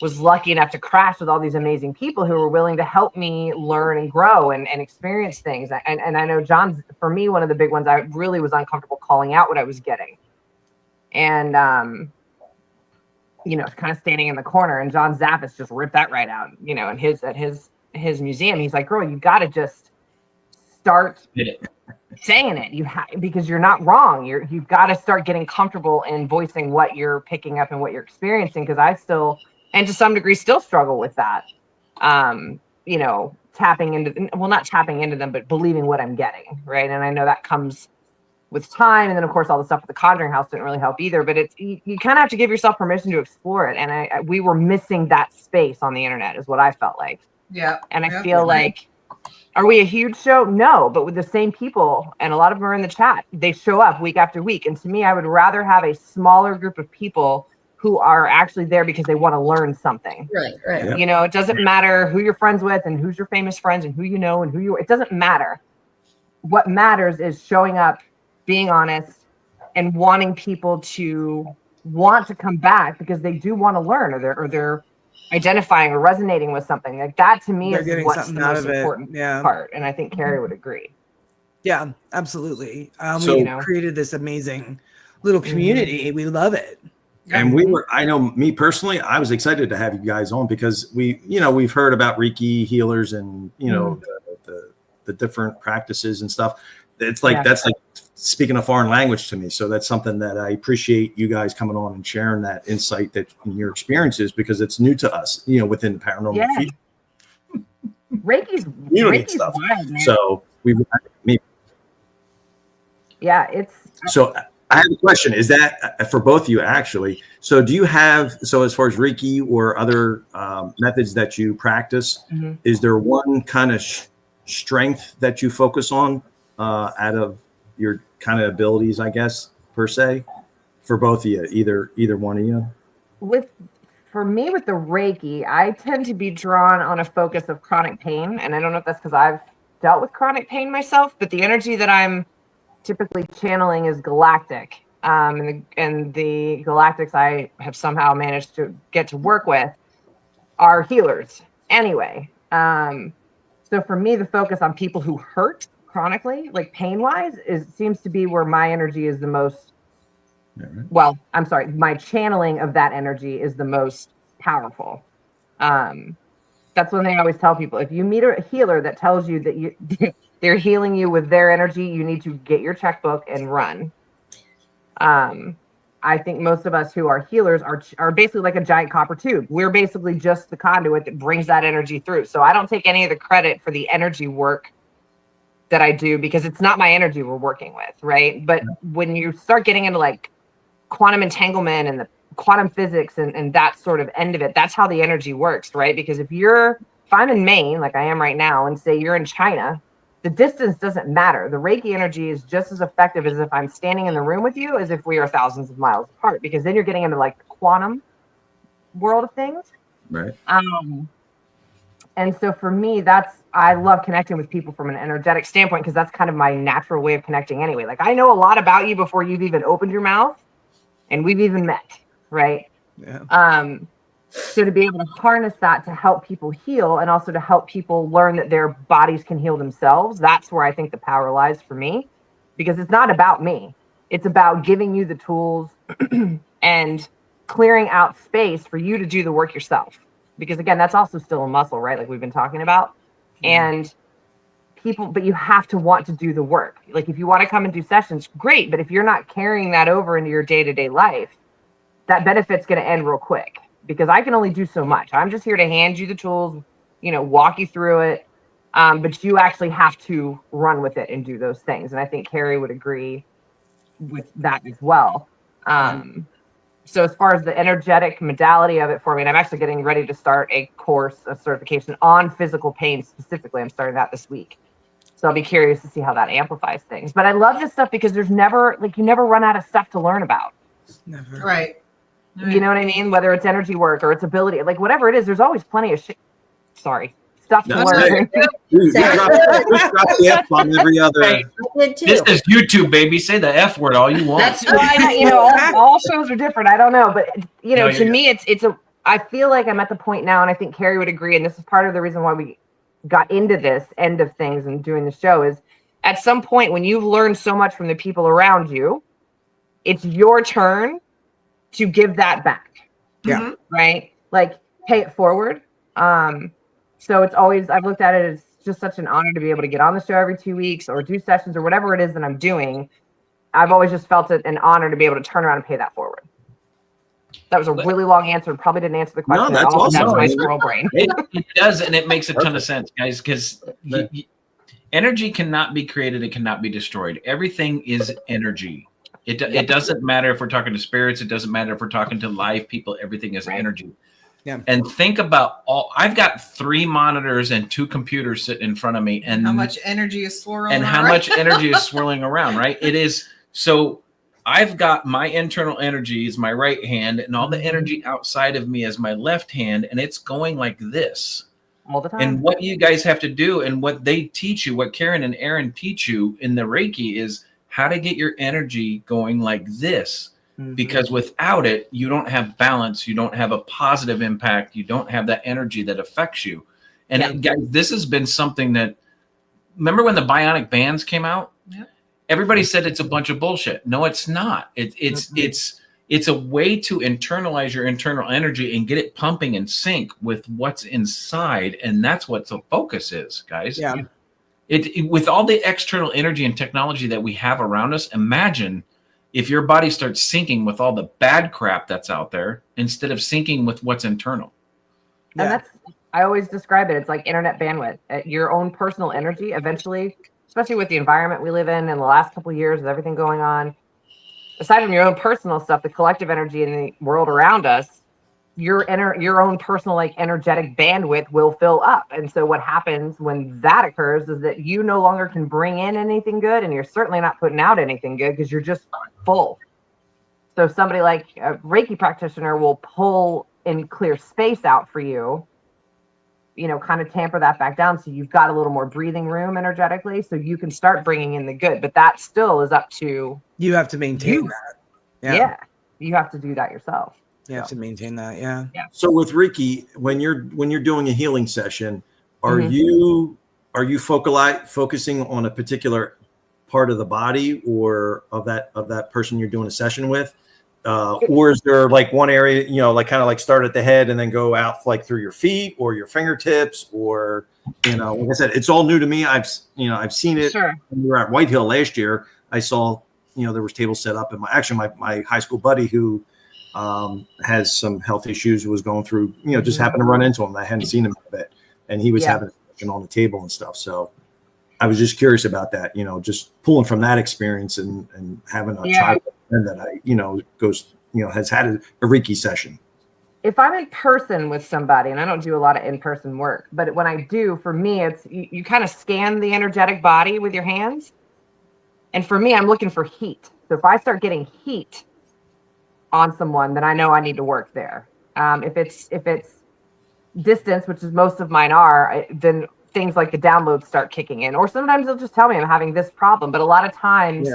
was lucky enough to crash with all these amazing people who were willing to help me learn and grow and experience things. And I know John's, for me, one of the big ones, I really was uncomfortable calling out what I was getting. And, kind of standing in the corner, and John Zappis just ripped that right out, and at his museum, he's like, girl, you got to just start saying it. Because you're not wrong. You've got to start getting comfortable in voicing what you're picking up and what you're experiencing. Because I still, and to some degree, still struggle with that. Tapping into, not tapping into them, but believing what I'm getting, right? And I know that comes with time, and then of course all the stuff at the Conjuring House didn't really help either. But you kind of have to give yourself permission to explore it. And we were missing that space on the internet, is what I felt like. Yeah. And I feel like, are we a huge show? No, but with the same people, and a lot of them are in the chat, they show up week after week. And to me, I would rather have a smaller group of people who are actually there because they want to learn something. Right. Yeah. It doesn't matter who you're friends with and who's your famous friends and who you know and it doesn't matter. What matters is showing up, being honest, and wanting people to want to come back because they do want to learn, or they're identifying or resonating with something. Like that to me is what's the most important part. And I think Carrie would agree. Yeah, absolutely. We created this amazing little community. We love it. And I know me personally, I was excited to have you guys on because we've heard about Reiki healers and, the different practices and stuff. It's like, that's like speaking a foreign language to me. So that's something that I appreciate you guys coming on and sharing that insight that in your experiences, because it's new to us, within the paranormal field. Reiki's stuff. Wild, man. So So I have a question. Is that for both of you, actually? So do you have, as far as Reiki or other methods that you practice, is there one kind of strength that you focus on out of your kind of abilities, I guess, per se, for both of you, either one of you? For me, with the Reiki, I tend to be drawn on a focus of chronic pain. And I don't know if that's because I've dealt with chronic pain myself, but the energy that I'm typically channeling is galactic. And the galactics I have somehow managed to get to work with are healers anyway. So for me, the focus on people who hurt chronically, like pain-wise, seems to be where my energy is the most. Well, I'm sorry, my channeling of that energy is the most powerful. That's one thing I always tell people. If you meet a healer that tells you that they're healing you with their energy, you need to get your checkbook and run. I I think most of us who are healers are basically like a giant copper tube. We're basically just the conduit that brings that energy through. So I don't take any of the credit for the energy work that I do because it's not my energy we're working with, right? But when you start getting into like quantum entanglement and the quantum physics and that sort of end of it, that's how the energy works, right? Because if I'm in Maine, like I am right now, and say you're in China, the distance doesn't matter. The Reiki energy is just as effective as if I'm standing in the room with you as if we are thousands of miles apart, because then you're getting into like the quantum world of things. Right. And so for me, I love connecting with people from an energetic standpoint because that's kind of my natural way of connecting anyway. Like I know a lot about you before you've even opened your mouth and we've even met, right? Yeah. So to be able to harness that to help people heal and also to help people learn that their bodies can heal themselves, that's where I think the power lies for me, because it's not about me. It's about giving you the tools and clearing out space for you to do the work yourself. Because again, that's also still a muscle, right? Like we've been talking about. And but you have to want to do the work. Like if you want to come and do sessions, great. But if you're not carrying that over into your day-to-day life, that benefit's going to end real quick. Because I can only do so much. I'm just here to hand you the tools, walk you through it. But you actually have to run with it and do those things. And I think Carrie would agree with that as well. So as far as the energetic modality of it for me, and I'm actually getting ready to start a course, a certification on physical pain specifically. I'm starting that this week. So I'll be curious to see how that amplifies things. But I love this stuff because you never run out of stuff to learn about. Never. Right. You know what I mean? Whether it's energy work or it's ability, like whatever it is, there's always plenty of stuff to learn. We drop the F on every other. I did too. This is YouTube, baby. Say the F word all you want. That's why all shows are different. I don't know, but to me, I feel like I'm at the point now, and I think Carrie would agree. And this is part of the reason why we got into this end of things and doing the show is at some point when you've learned so much from the people around you, it's your turn to give that back. Yeah. Right. Like pay it forward. So it's always, I've looked at it as just such an honor to be able to get on the show every 2 weeks or do sessions or whatever it is that I'm doing. I've always just felt it an honor to be able to turn around and pay that forward. That was a really long answer. Probably didn't answer the question. No, that's awesome. That's my squirrel brain. It does, and it makes a ton of sense, guys, because energy cannot be created. It cannot be destroyed. Everything is energy. It doesn't matter if we're talking to spirits. It doesn't matter if we're talking to live people. Everything is energy. Yeah. And think about I've got 3 monitors and 2 computers sitting in front of me, and how much energy is swirling and around. how much energy is swirling around, right? It is. So I've got my internal energy is my right hand, and all the energy outside of me is my left hand, and it's going like this all the time. And what you guys have to do, and what they teach you, what Karen and Erin teach you in the Reiki, is how to get your energy going like this. Because without it, you don't have balance. You don't have a positive impact. You don't have that energy that affects you. And guys, this has been something that, remember when the bionic bands came out? Yeah. Everybody said it's a bunch of bullshit. No, it's not. It's a way to internalize your internal energy and get it pumping in sync with what's inside. And that's what the focus is, guys. Yeah. With all the external energy and technology that we have around us, imagine if your body starts syncing with all the bad crap that's out there instead of syncing with what's internal. And I always describe it. It's like internet bandwidth. Your own personal energy eventually, especially with the environment we live in the last couple of years with everything going on, aside from your own personal stuff, the collective energy in the world around us, your own personal energetic bandwidth will fill up. And so what happens when that occurs is that you no longer can bring in anything good, and you're certainly not putting out anything good because you're just full. So somebody like a Reiki practitioner will pull and clear space out for you, kind of tamper that back down. So you've got a little more breathing room energetically, so you can start bringing in the good, but that still is up to you. Have to maintain that. Yeah. You have to do that yourself. You have to maintain that. Yeah. So with Reiki, when you're doing a healing session, are you focusing on a particular part of the body or of that person you're doing a session with? Or is there like one area, kind of start at the head and then go out through your feet or your fingertips, or, like I said, it's all new to me. I've seen it. Sure. When we were at White Hill last year, I saw there was tables set up, and my high school buddy who has some health issues was going through, just happened to run into him. I hadn't seen him in a bit, and he was having a session on the table and stuff. So I was just curious about that, just pulling from that experience and having a child that has had a Reiki session. If I'm in person with somebody, and I don't do a lot of in-person work, but when I do, for me, it's you kind of scan the energetic body with your hands. And for me, I'm looking for heat. So if I start getting heat on someone, then I know I need to work there. If it's distance, which is most of mine are, then things like the downloads start kicking in. Or sometimes they'll just tell me I'm having this problem. But a lot of times,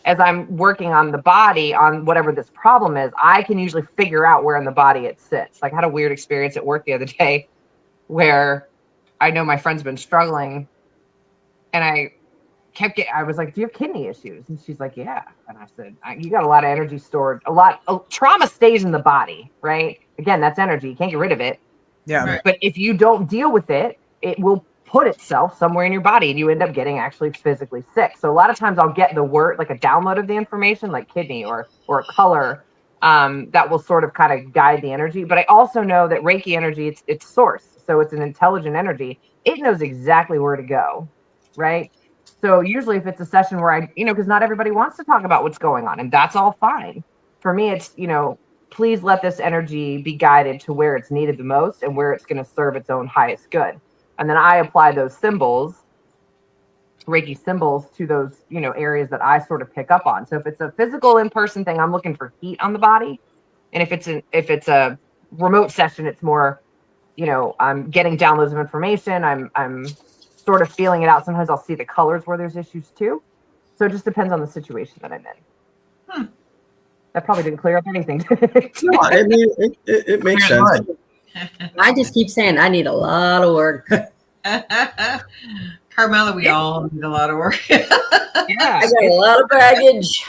as I'm working on the body, on whatever this problem is, I can usually figure out where in the body it sits. Like I had a weird experience at work the other day where I know my friend's been struggling, and I was like, do you have kidney issues? And she's like, yeah. And I said, you got a lot of energy stored. Trauma stays in the body, right? Again, that's energy. You can't get rid of it. Yeah. Right. But if you don't deal with it, it will put itself somewhere in your body, and you end up getting actually physically sick. So a lot of times I'll get the word, like a download of the information, like kidney or a color, that will sort of kind of guide the energy. But I also know that Reiki energy, it's source. So it's an intelligent energy. It knows exactly where to go, right? So usually if it's a session where because not everybody wants to talk about what's going on, and that's all fine. For me, it's, please let this energy be guided to where it's needed the most and where it's going to serve its own highest good. And then I apply those symbols, Reiki symbols, to those, areas that I sort of pick up on. So if it's a physical in-person thing, I'm looking for heat on the body. And if it's a remote session, it's more, I'm getting downloads of information. I'm sort of feeling it out. Sometimes I'll see the colors where there's issues too. So it just depends on the situation that I'm in. That probably didn't clear up anything. No, I mean, it makes sense. I just keep saying I need a lot of work. Carmela, we all need a lot of work. Yeah, I got a lot of baggage.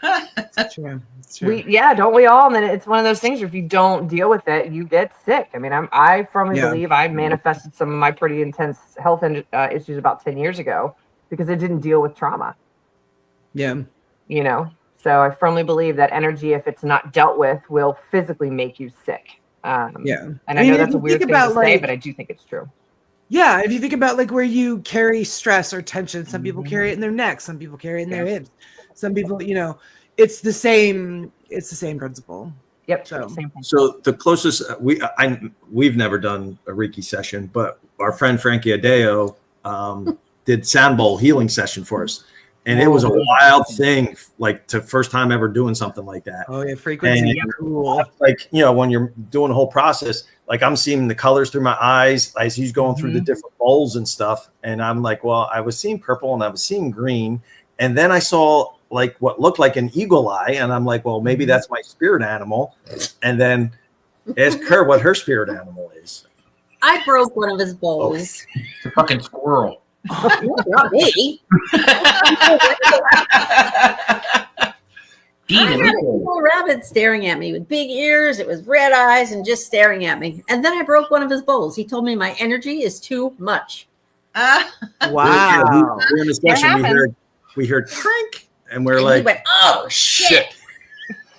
It's true. It's true. Don't we all? And then it's one of those things where if you don't deal with it, you get sick. I mean, I firmly believe I manifested some of my pretty intense health issues about 10 years ago because it didn't deal with trauma. Yeah. So I firmly believe that energy, if it's not dealt with, will physically make you sick. And I know that's a weird thing to say, but I do think it's true. Yeah, if you think about like where you carry stress or tension, some people carry it in their neck, some people carry it in their hips, some people, it's the same principle. Yep. So the closest we've never done a Reiki session, but our friend Frankie Adeo did sound bowl healing session for us. And it was a wild thing, like to first time ever doing something like that. Oh yeah, frequency. Cool. Like, when you're doing the whole process, like I'm seeing the colors through my eyes as he's going through the different bowls and stuff. And I'm like, well, I was seeing purple and I was seeing green. And then I saw like what looked like an eagle eye. And I'm like, well, maybe that's my spirit animal. And then ask her what her spirit animal is. I broke one of his bowls. It's a fucking squirrel. Not me. I had a little rabbit staring at me with big ears. It was red eyes and just staring at me. And then I broke one of his bowls. He told me my energy is too much. Wow. During the session, we heard crank, and we're like, he went, oh shit.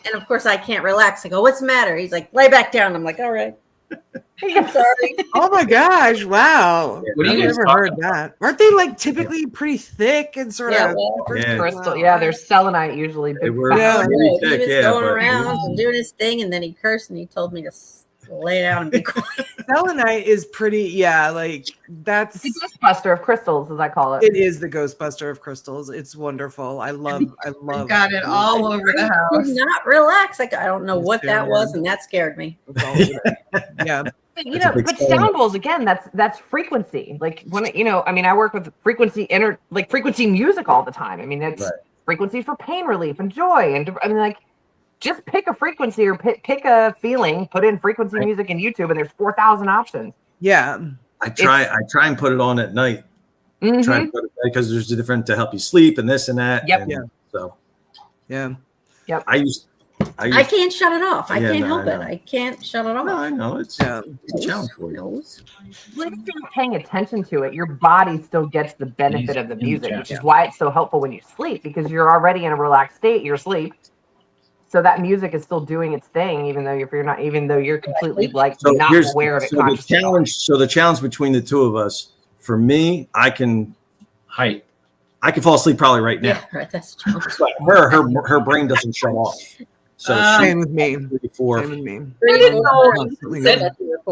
And of course I can't relax. I go, what's the matter? He's like, lay back down. I'm like, all right. I'm sorry. Oh my gosh! Wow, What I've never heard that. Aren't they like typically pretty thick and sort of crystal? Yeah, there's selenite usually. They were he was going around and doing his thing, and then he cursed and he told me to lay down and be quiet. Selenite is pretty. Like that's the Ghostbuster of crystals, as I call it. It is the Ghostbuster of crystals. It's wonderful. I love. Got it all over the house. Did not relax. Like I don't know what that was, and that scared me. Yeah. But sound bowls again, that's frequency. Like when I work with frequency frequency music all the time. I mean, it's frequency for pain relief and joy, and I mean, like just pick a frequency or pick a feeling, put in frequency music in YouTube, and there's 4,000 options. Yeah, I try and put it on at night. Try and put it because there's a different to help you sleep and this and that. Yep. And so yeah. I used I can't shut it off. I can't help it. I can't shut it off. No, I know it's a challenge for you. Well, if you're not paying attention to it, your body still gets the benefit of the music, which is why it's so helpful when you sleep, because you're already in a relaxed state. You're asleep, so that music is still doing its thing, even though you're completely not aware of it. So the challenge between the two of us, for me, I can fall asleep probably right now. Yeah, right. That's true. But her brain doesn't shut off. So same with me. Same with me.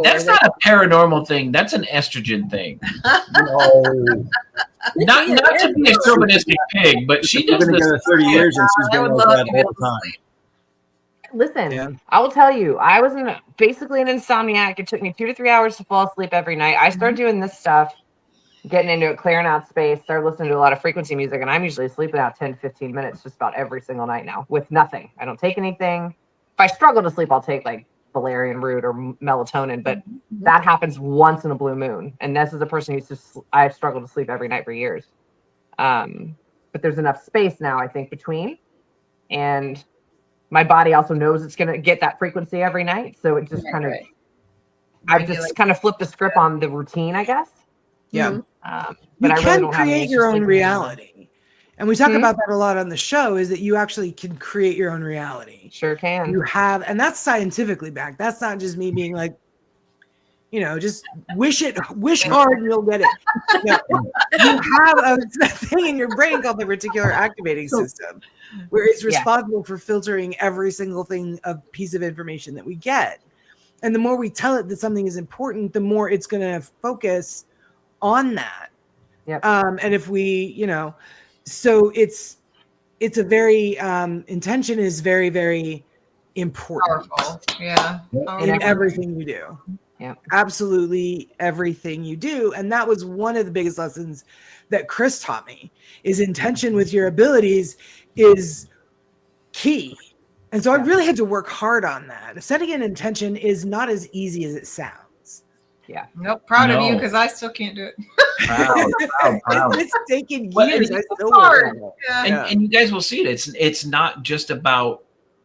That's not a paranormal thing. That's an estrogen thing. No. Not to be a chauvinistic pig, but she does been this. together 30 years and she's been like that all the time. Listen, I will tell you, I was basically an insomniac. It took me 2 to 3 hours to fall asleep every night. I started doing this stuff, getting into it, clearing out space, started listening to a lot of frequency music, and I'm usually sleeping out 10 to 15 minutes just about every single night now with nothing. I don't take anything. If I struggle to sleep, I'll take like valerian root or melatonin, but that happens once in a blue moon. And this is a person I've struggled to sleep every night for years. But there's enough space now, I think, between. And my body also knows it's going to get that frequency every night. So it just I've just kind of flipped the script on the routine, I guess. Yeah. But you I really can don't have create any your own sleeping reality. And we talk about that a lot on the show, is that you actually can create your own reality. Sure can. You have, and that's scientifically backed. That's not just me being like, just wish hard and you'll get it. You have a thing in your brain called the reticular activating system, where it's responsible for filtering every single piece of information that we get. And the more we tell it that something is important, the more it's going to focus on that. Yep. And if we, so it's a very, intention is very, very important. Powerful. Yeah. In everything you do. Yeah. Absolutely everything you do. And that was one of the biggest lessons that Chris taught me, is intention with your abilities is key. And so I really had to work hard on that. Setting an intention is not as easy as it sounds. Yeah. Nope. Proud of you, because I still can't do it. Proud. It's taken Well, years. it's I still hard. work And you guys will see it. It's not just about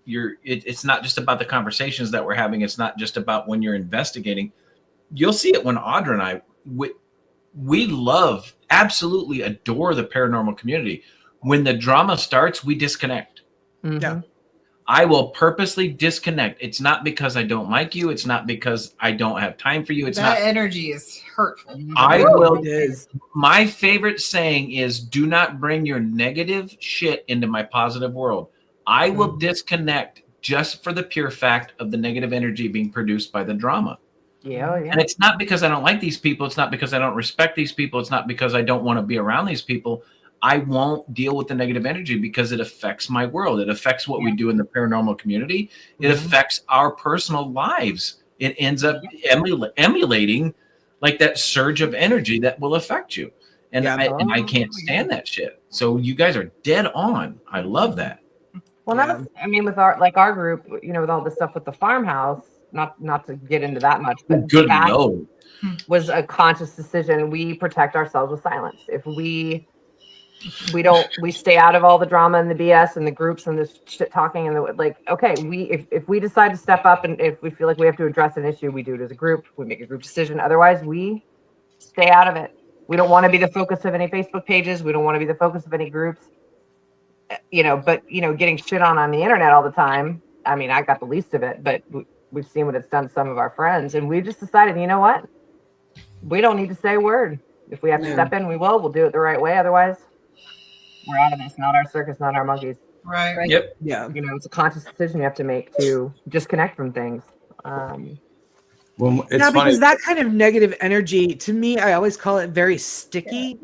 it's not just about the conversations that we're having. It's not just about when you're investigating. You'll see it when Audra and I, we love, absolutely adore the paranormal community. When the drama starts, we disconnect. Mm-hmm. Yeah. I will purposely disconnect. It's not because I don't like you. It's not because I don't have time for you. It's that not. Energy is hurtful. I will. It is. My favorite saying is, do not bring your negative shit into my positive world. I will disconnect just for the pure fact of the negative energy being produced by the drama. Yeah. And it's not because I don't like these people. It's not because I don't respect these people. It's not because I don't want to be around these people. I won't deal with the negative energy because it affects my world. It affects what we do in the paranormal community. It affects our personal lives. It ends up emulating like that surge of energy that will affect you. And I can't stand that shit. So you guys are dead on. I love that. Well, with our group, with all the stuff with the farmhouse, not to get into that much, but Good that Lord. was a conscious decision. We protect ourselves with silence. If we stay out of all the drama and the BS and the groups and the shit talking and if we decide to step up and if we feel like we have to address an issue, we do it as a group. We make a group decision. Otherwise, we stay out of it. We don't want to be the focus of any Facebook pages. We don't want to be the focus of any groups. But getting shit on the internet all the time. I mean, I got the least of it, but we've seen what it's done to some of our friends, and we just decided, you know what? We don't need to say a word. If we have to step in, we will. We'll do it the right way. Otherwise, we're out of this. Not our circus, not our monkeys. Right. Yep. Yeah. It's a conscious decision you have to make to disconnect from things. Well, it's funny because that kind of negative energy, to me, I always call it very sticky.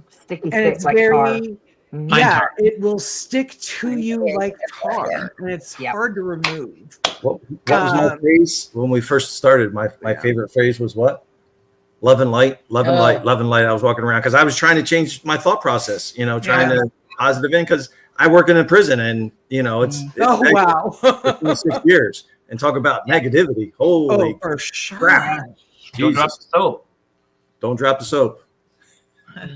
Sticky, and it's like very tar. it will stick to you like tar, and it's hard to remove. What was my phrase when we first started? My favorite phrase was what? Love and light, love and light, love and light. I was walking around because I was trying to change my thought process, trying to positive in, because I work in a prison and, it's wow. It's been 6 years and talk about negativity. Holy for sure. crap. Don't drop the soap. Don't drop the soap.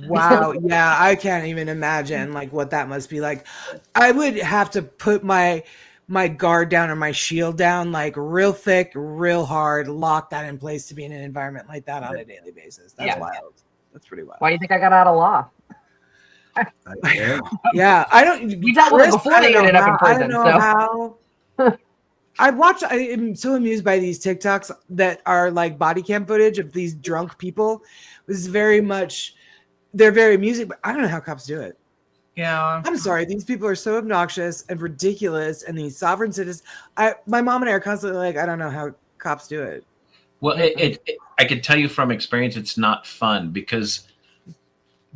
Wow. Yeah. I can't even imagine what that must be like. I would have to put my my guard down or my shield down, like real thick, real hard, lock that in place to be in an environment like that on a daily basis. That's wild. That's pretty wild. Why do you think I got out of law? Yeah, I don't. We dealt with it before they ended up in prison. I don't know how. I am so amused by these TikToks that are like body cam footage of these drunk people. It was very much, they're very amusing, but I don't know how cops do it. Yeah. I'm sorry. These people are so obnoxious and ridiculous, and these sovereign citizens. My mom and I are constantly like, I don't know how cops do it. Well, I can tell you from experience, it's not fun because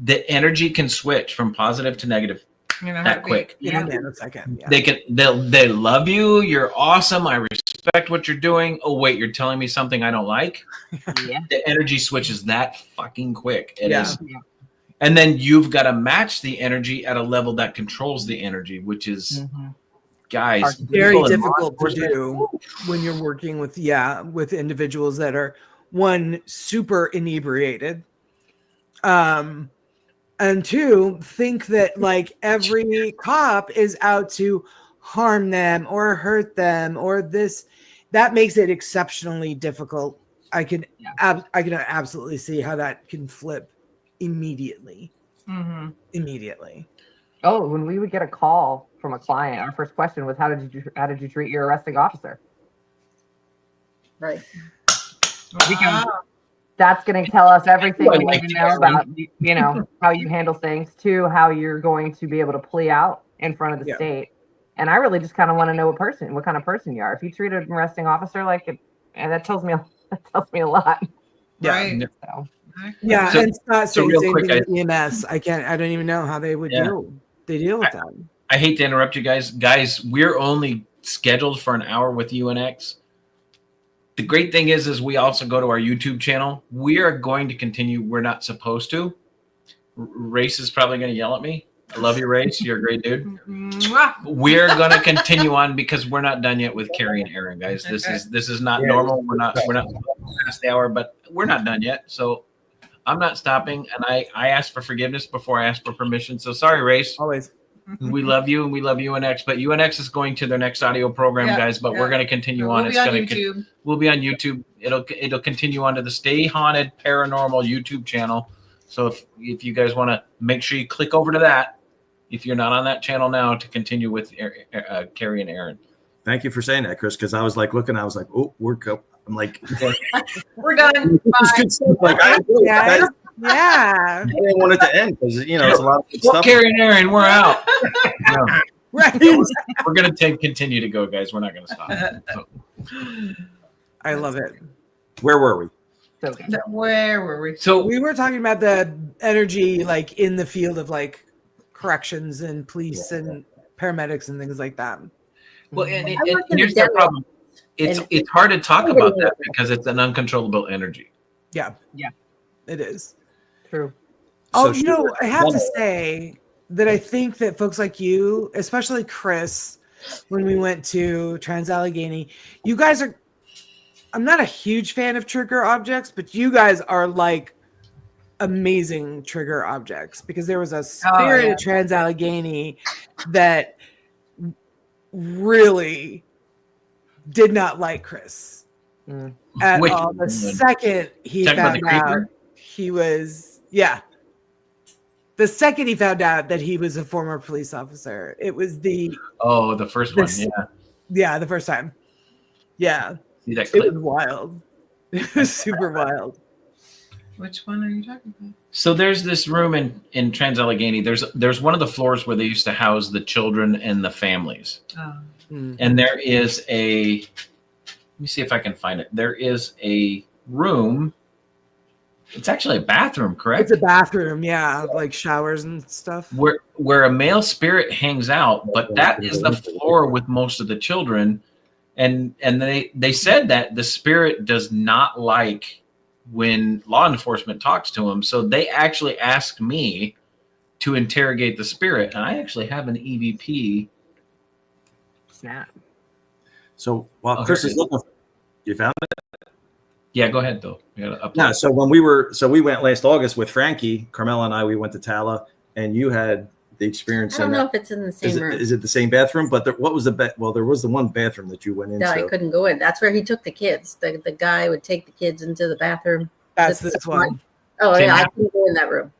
the energy can switch from positive to negative that quick. Yeah, in a second. Yeah. They love you. You're awesome. I respect what you're doing. Oh wait, you're telling me something I don't like. Yeah. The energy switches that fucking quick. It is. And then you've got to match the energy at a level that controls the energy, which is, guys, very difficult to do when you're working with individuals that are, one, super inebriated, and two, think that like every cop is out to harm them or hurt them or this. That makes it exceptionally difficult. I can absolutely see how that can flip immediately. Immediately. Oh, when we would get a call from a client, our first question was, how did you treat your arresting officer? Right. Because that's going to tell us everything we need to know about, how you handle things, to how you're going to be able to plea out in front of the state. And I really just kind of want to know what kind of person you are. If you treat an arresting officer like it, and that tells me a lot. Yeah. Right. So. Yeah, so, and Scott saying real same quick, thing with EMS. I don't even know how they would deal with that. I hate to interrupt you guys. Guys, we're only scheduled for an hour with UNX. The great thing is we also go to our YouTube channel. We are going to continue. We're not supposed to. Race is probably going to yell at me. I love you, Race. You're a great dude. We're going to continue on because we're not done yet with Carrie and Erin, guys. This is not normal. We're not past the hour, but we're not done yet. So I'm not stopping, and I asked for forgiveness before I asked for permission. So sorry, Race. Always. We love you, and we love UNX. But UNX is going to their next audio program, guys. But we're going to continue on. We'll be on YouTube. It'll continue on to the Stay Haunted Paranormal YouTube channel. So if you guys want to, make sure you click over to that. If you're not on that channel now, to continue with Carrie and Erin. Thank you for saying that, Chris. Because I was like looking, I was like, oh, we're go. I'm like, we're done. Like, I didn't want it to end because it's a lot of good stuff. Carrie and Erin, we're out. Right. We're gonna continue to go, guys. We're not gonna stop. So. I love it. Where were we? Where were we? So we were talking about the energy, like in the field of like corrections and police and paramedics and things like that. Well, and here's the problem. It's hard to talk about that because it's an uncontrollable energy. Yeah. It is. True. Oh, I have to say that I think that folks like you, especially Chris, when we went to Trans-Allegheny, you guys are, I'm not a huge fan of trigger objects, but you guys are like amazing trigger objects because there was a spirit at Trans-Allegheny that really did not like Chris at all. The second he found out he was, the second he found out that he was a former police officer, it was the first one, the first time, See that clip? It was wild. It was super wild. Which one are you talking about? So there's this room in Trans-Allegheny. There's one of the floors where they used to house the children and the families. And there is let me see if I can find it. There is a room. It's actually a bathroom, correct? It's a bathroom, like showers and stuff. Where a male spirit hangs out, but that is the floor with most of the children. And they said that the spirit does not like when law enforcement talks to him. So they actually asked me to interrogate the spirit. And I actually have an EVP. Snap. So while Chris is looking, you found it? Yeah, go ahead though. Yeah. So when we went last August with Frankie, Carmela and I, we went to Tala, and you had the experience? I don't know if it's in the same room. Is it the same bathroom? But what was the well, there was the one bathroom that you went into. No, I couldn't go in. That's where he took the kids. The guy would take the kids into the bathroom. That's this one. Oh yeah, I couldn't go in that room.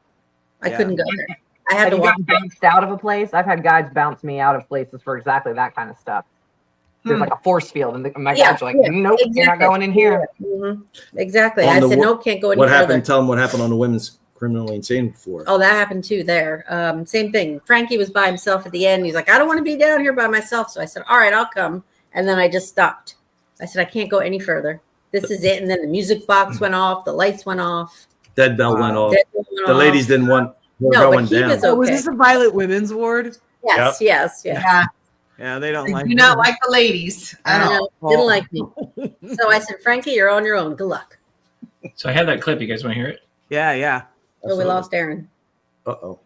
I couldn't go there. I had to walk bounced out of a place. I've had guides bounce me out of places for exactly that kind of stuff. There's like a force field, and my guides are like, "Nope, exactly. You're not going in here." Mm-hmm. Exactly. I said, "Nope, can't go any further." What happened? Tell them what happened on the women's criminally insane floor. Oh, that happened too there. Same thing. Frankie was by himself at the end. He's like, "I don't want to be down here by myself." So I said, "All right, I'll come." And then I just stopped. I said, "I can't go any further. This is it." And then the music box went off. The lights went off. Dead bell went off. The ladies didn't want. No, but he was okay. Was this a Violet Women's Ward? Yes, yes, yes. Yeah, they don't like. Do not like the ladies. I don't. Didn't like me. So I said, "Frankie, you're on your own. Good luck." So I have that clip. You guys want to hear it? Yeah, yeah. Oh, we lost Erin. Uh-oh.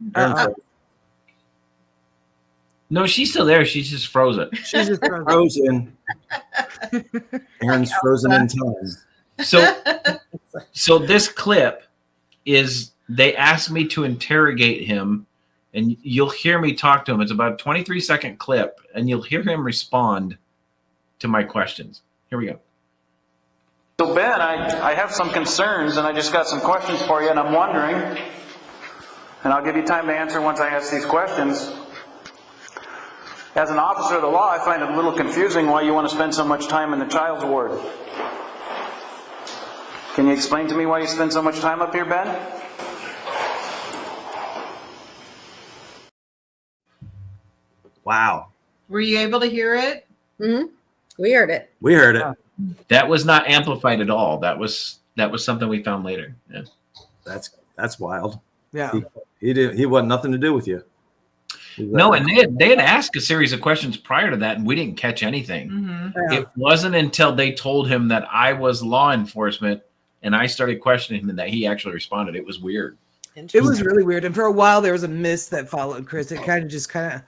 No, she's still there. She's just frozen. She's just frozen. Erin's frozen in time. So this clip is, they asked me to interrogate him, and you'll hear me talk to him. It's about a 23-second clip, and you'll hear him respond to my questions. Here we go. So Ben, I have some concerns, and I just got some questions for you, and I'm wondering, and I'll give you time to answer once I ask these questions. As an officer of the law, I find it a little confusing why you want to spend so much time in the child's ward. Can you explain to me why you spend so much time up here, Ben? Wow. Were you able to hear it? Mm-hmm. We heard it. We heard it. That was not amplified at all. That was something we found later. Yeah. That's wild. Yeah. He wanted nothing to do with you. No, and they had asked a series of questions prior to that, and we didn't catch anything. Mm-hmm. It wasn't until they told him that I was law enforcement and I started questioning him that he actually responded. It was weird. It was really weird. And for a while, there was a mist that followed Chris. It kind of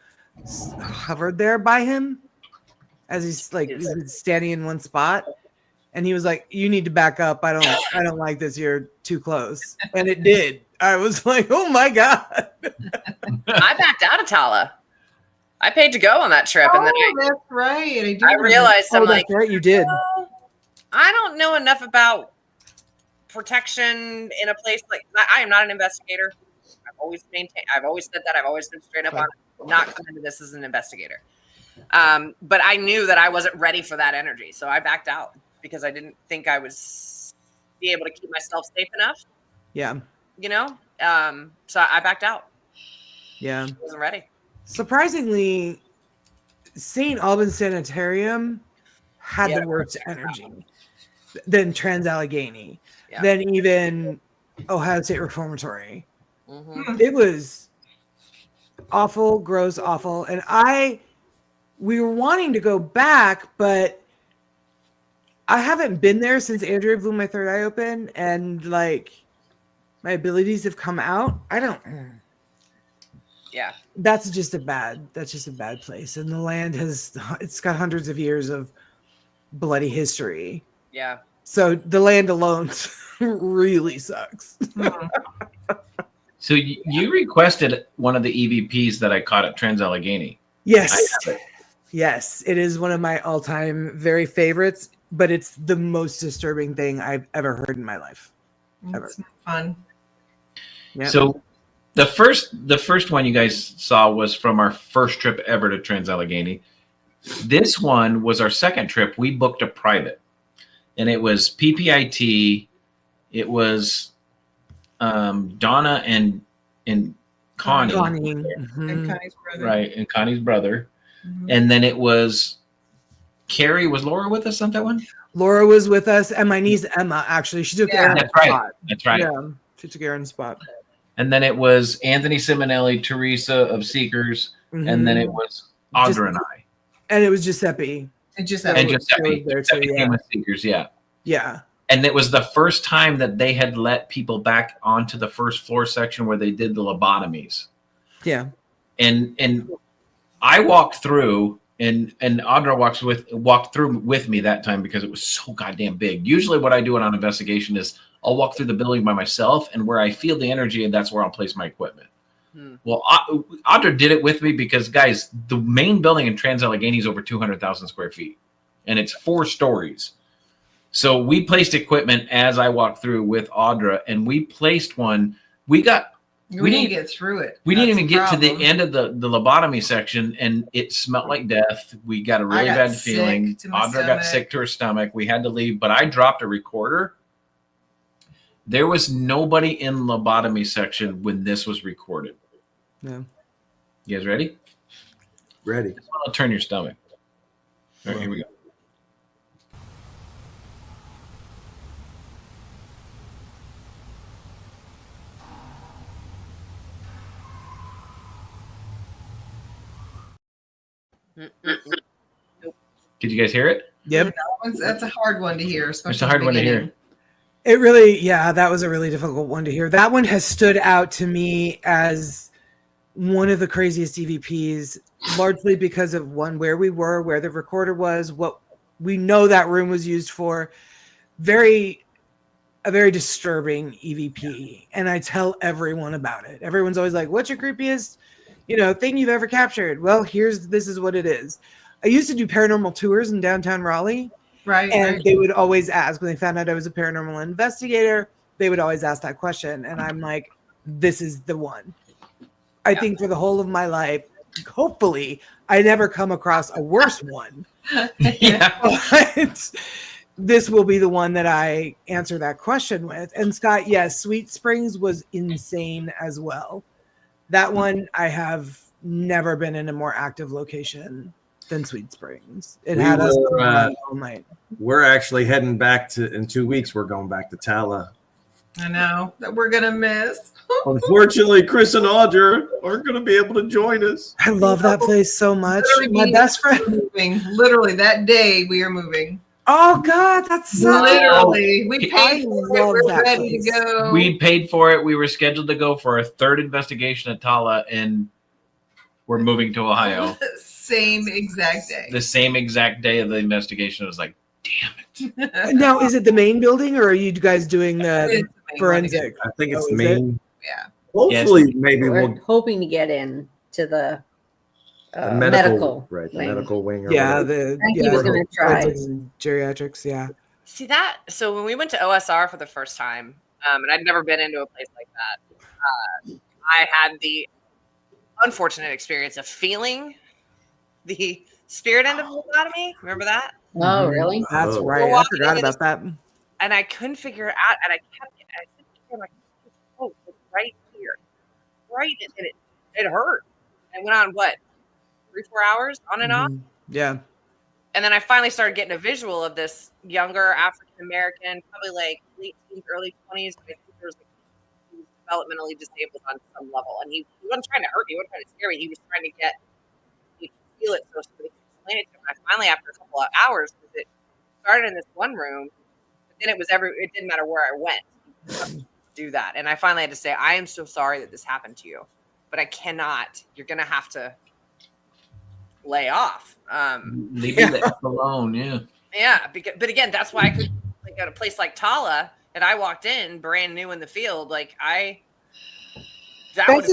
hovered there by him as he's standing in one spot. And he was like, "You need to back up. I don't like this. You're too close." And it did. I was like, "Oh my God." I backed out of Tala. I paid to go on that trip. And then that's right. I realized I'm like, right, you did. I don't know enough about protection in a place like I am not an investigator. I've always said that. I've always been straight up on it. Not come into this as an investigator. But I knew that I wasn't ready for that energy. So I backed out because I didn't think I was be able to keep myself safe enough. Yeah. You know? So I backed out. Yeah. I wasn't ready. Surprisingly, St. Albans Sanitarium had the worst energy than Trans-Allegheny, than even Ohio State Reformatory. Mm-hmm. It was awful, gross, awful. And we were wanting to go back, but I haven't been there since Andrea blew my third eye open, and like my abilities have come out. Yeah. That's just a bad place. And the land it's got hundreds of years of bloody history. Yeah. So the land alone really sucks. So you requested one of the EVPs that I caught at Trans-Allegheny. Yes. Yes. It is one of my all-time very favorites, but it's the most disturbing thing I've ever heard in my life. It's fun. Yep. So the first one you guys saw was from our first trip ever to Trans-Allegheny. This one was our second trip. We booked a private, and it was PPIT. It was Donna and Connie. Mm-hmm. And Connie's brother. Right, and Connie's brother. Mm-hmm. And then it was Carrie. Was Laura with us on that one? Laura was with us, and my niece Emma, actually. She took Erin's spot. That's right. Yeah, she took Erin's spot. And then it was Anthony Simonelli, Teresa of Seekers, and then it was Audra and I. And it was Giuseppe. And Giuseppe. Giuseppe came with Seekers, yeah. Yeah. And it was the first time that they had let people back onto the first floor section where they did the lobotomies. Yeah. And I walked through, and Audra walked through with me that time because it was so goddamn big. Usually what I do on an investigation is I'll walk through the building by myself, and where I feel the energy, and that's where I'll place my equipment. Well, Audra did it with me because, guys, the main building in Trans-Allegheny is over 200,000 square feet, and it's 4 stories. So we placed equipment as I walked through with Audra, and we placed one. We didn't get through it. We didn't even get to the end of the lobotomy section, and it smelled like death. We got a really bad feeling. Audra got sick to her stomach. We had to leave, but I dropped a recorder. There was nobody in lobotomy section when this was recorded. No. You guys ready? Ready. I'll turn your stomach. All right, here we go. Did you guys hear it? Yep. That's a hard one to hear. It's a hard one to hear. It really, that was a really difficult one to hear. That one has stood out to me as one of the craziest EVPs, largely because of where we were, where the recorder was, what we know that room was used for. A very disturbing EVP. And I tell everyone about it. Everyone's always like, what's your creepiest, thing you've ever captured? Well, this is what it is. I used to do paranormal tours in downtown Raleigh. Right. And they would always ask, when they found out I was a paranormal investigator, they would always ask that question. And I'm like, this is the one. I think for the whole of my life, hopefully, I never come across a worse one. But this will be the one that I answer that question with. And Scott, yes, Sweet Springs was insane as well. That one, I have never been in a more active location than Sweet Springs. It had us all night. We're actually heading back in 2 weeks. We're going back to Tala. I know that we're gonna miss. Unfortunately, Chris and Audra aren't going to be able to join us. I love that place so much. My best friend. Literally that day we are moving. Oh God, that's so literally. We paid for it. We're ready to go. We paid for it. We were scheduled to go for a 3rd investigation at Tala, and we're moving to Ohio. Same exact day. The same exact day of the investigation. I was like, damn it. Now, is it the main building, or are you guys doing the forensic? I think it's Maine. Yeah. Hopefully, maybe we're hoping to get in to the medical right? The wing. medical wing. Or He was going to try geriatrics. See that? So when we went to OSR for the first time, and I'd never been into a place like that, I had the unfortunate experience of feeling the spirit end of lobotomy. Remember that? Oh, really? That's right. I forgot about that. And I couldn't figure it out. And I said, oh, it's right here. Right. And it hurt. It went on, 3-4 hours on and off? Yeah. And then I finally started getting a visual of this younger African-American, probably like late teens, early 20s. I think he was developmentally disabled on some level. And he wasn't trying to hurt me. He wasn't trying to scare me. He was trying to get me to feel it so somebody could explain it to him. I finally, after a couple of hours, because it started in this one room, but then it didn't matter where I went. Do that. And I finally had to say, I am so sorry that this happened to you, but I cannot. You're going to have to lay off. Leave it alone. Yeah. But again, that's why I could at a place like Tala, and I walked in brand new in the field. That's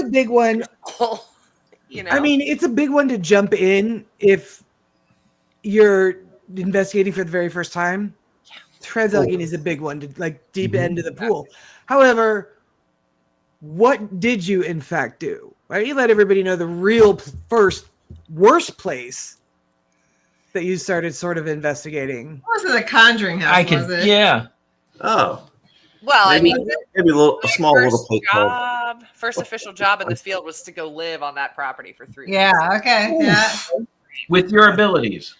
a big one. I mean, it's a big one to jump in if you're investigating for the very first time. Trans-Allegheny is a big one to deep end of the pool. However, what did you in fact do? Right? You let everybody know the real first worst place that you started sort of investigating. It wasn't a conjuring house, was it? Yeah. Oh. Well, maybe a small little place. First official job in the field was to go live on that property for 3 years. Yeah. Okay. Ooh. Yeah. With your abilities.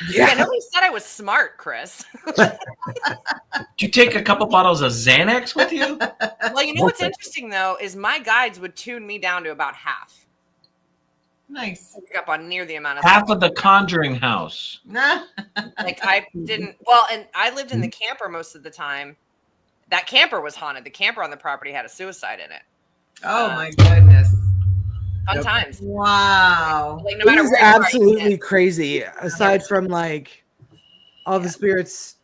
Yeah. Nobody said I was smart, Chris. Did you take a couple bottles of Xanax with you? Well, what's interesting though is my guides would tune me down to about half. Nice. Pick up on near the amount of half of the conjuring house. I didn't. Well, and I lived in the camper most of the time. That camper was haunted. The camper on the property had a suicide in it. Oh my goodness. Fun times. Wow. No matter where absolutely crazy. Aside from all the spirits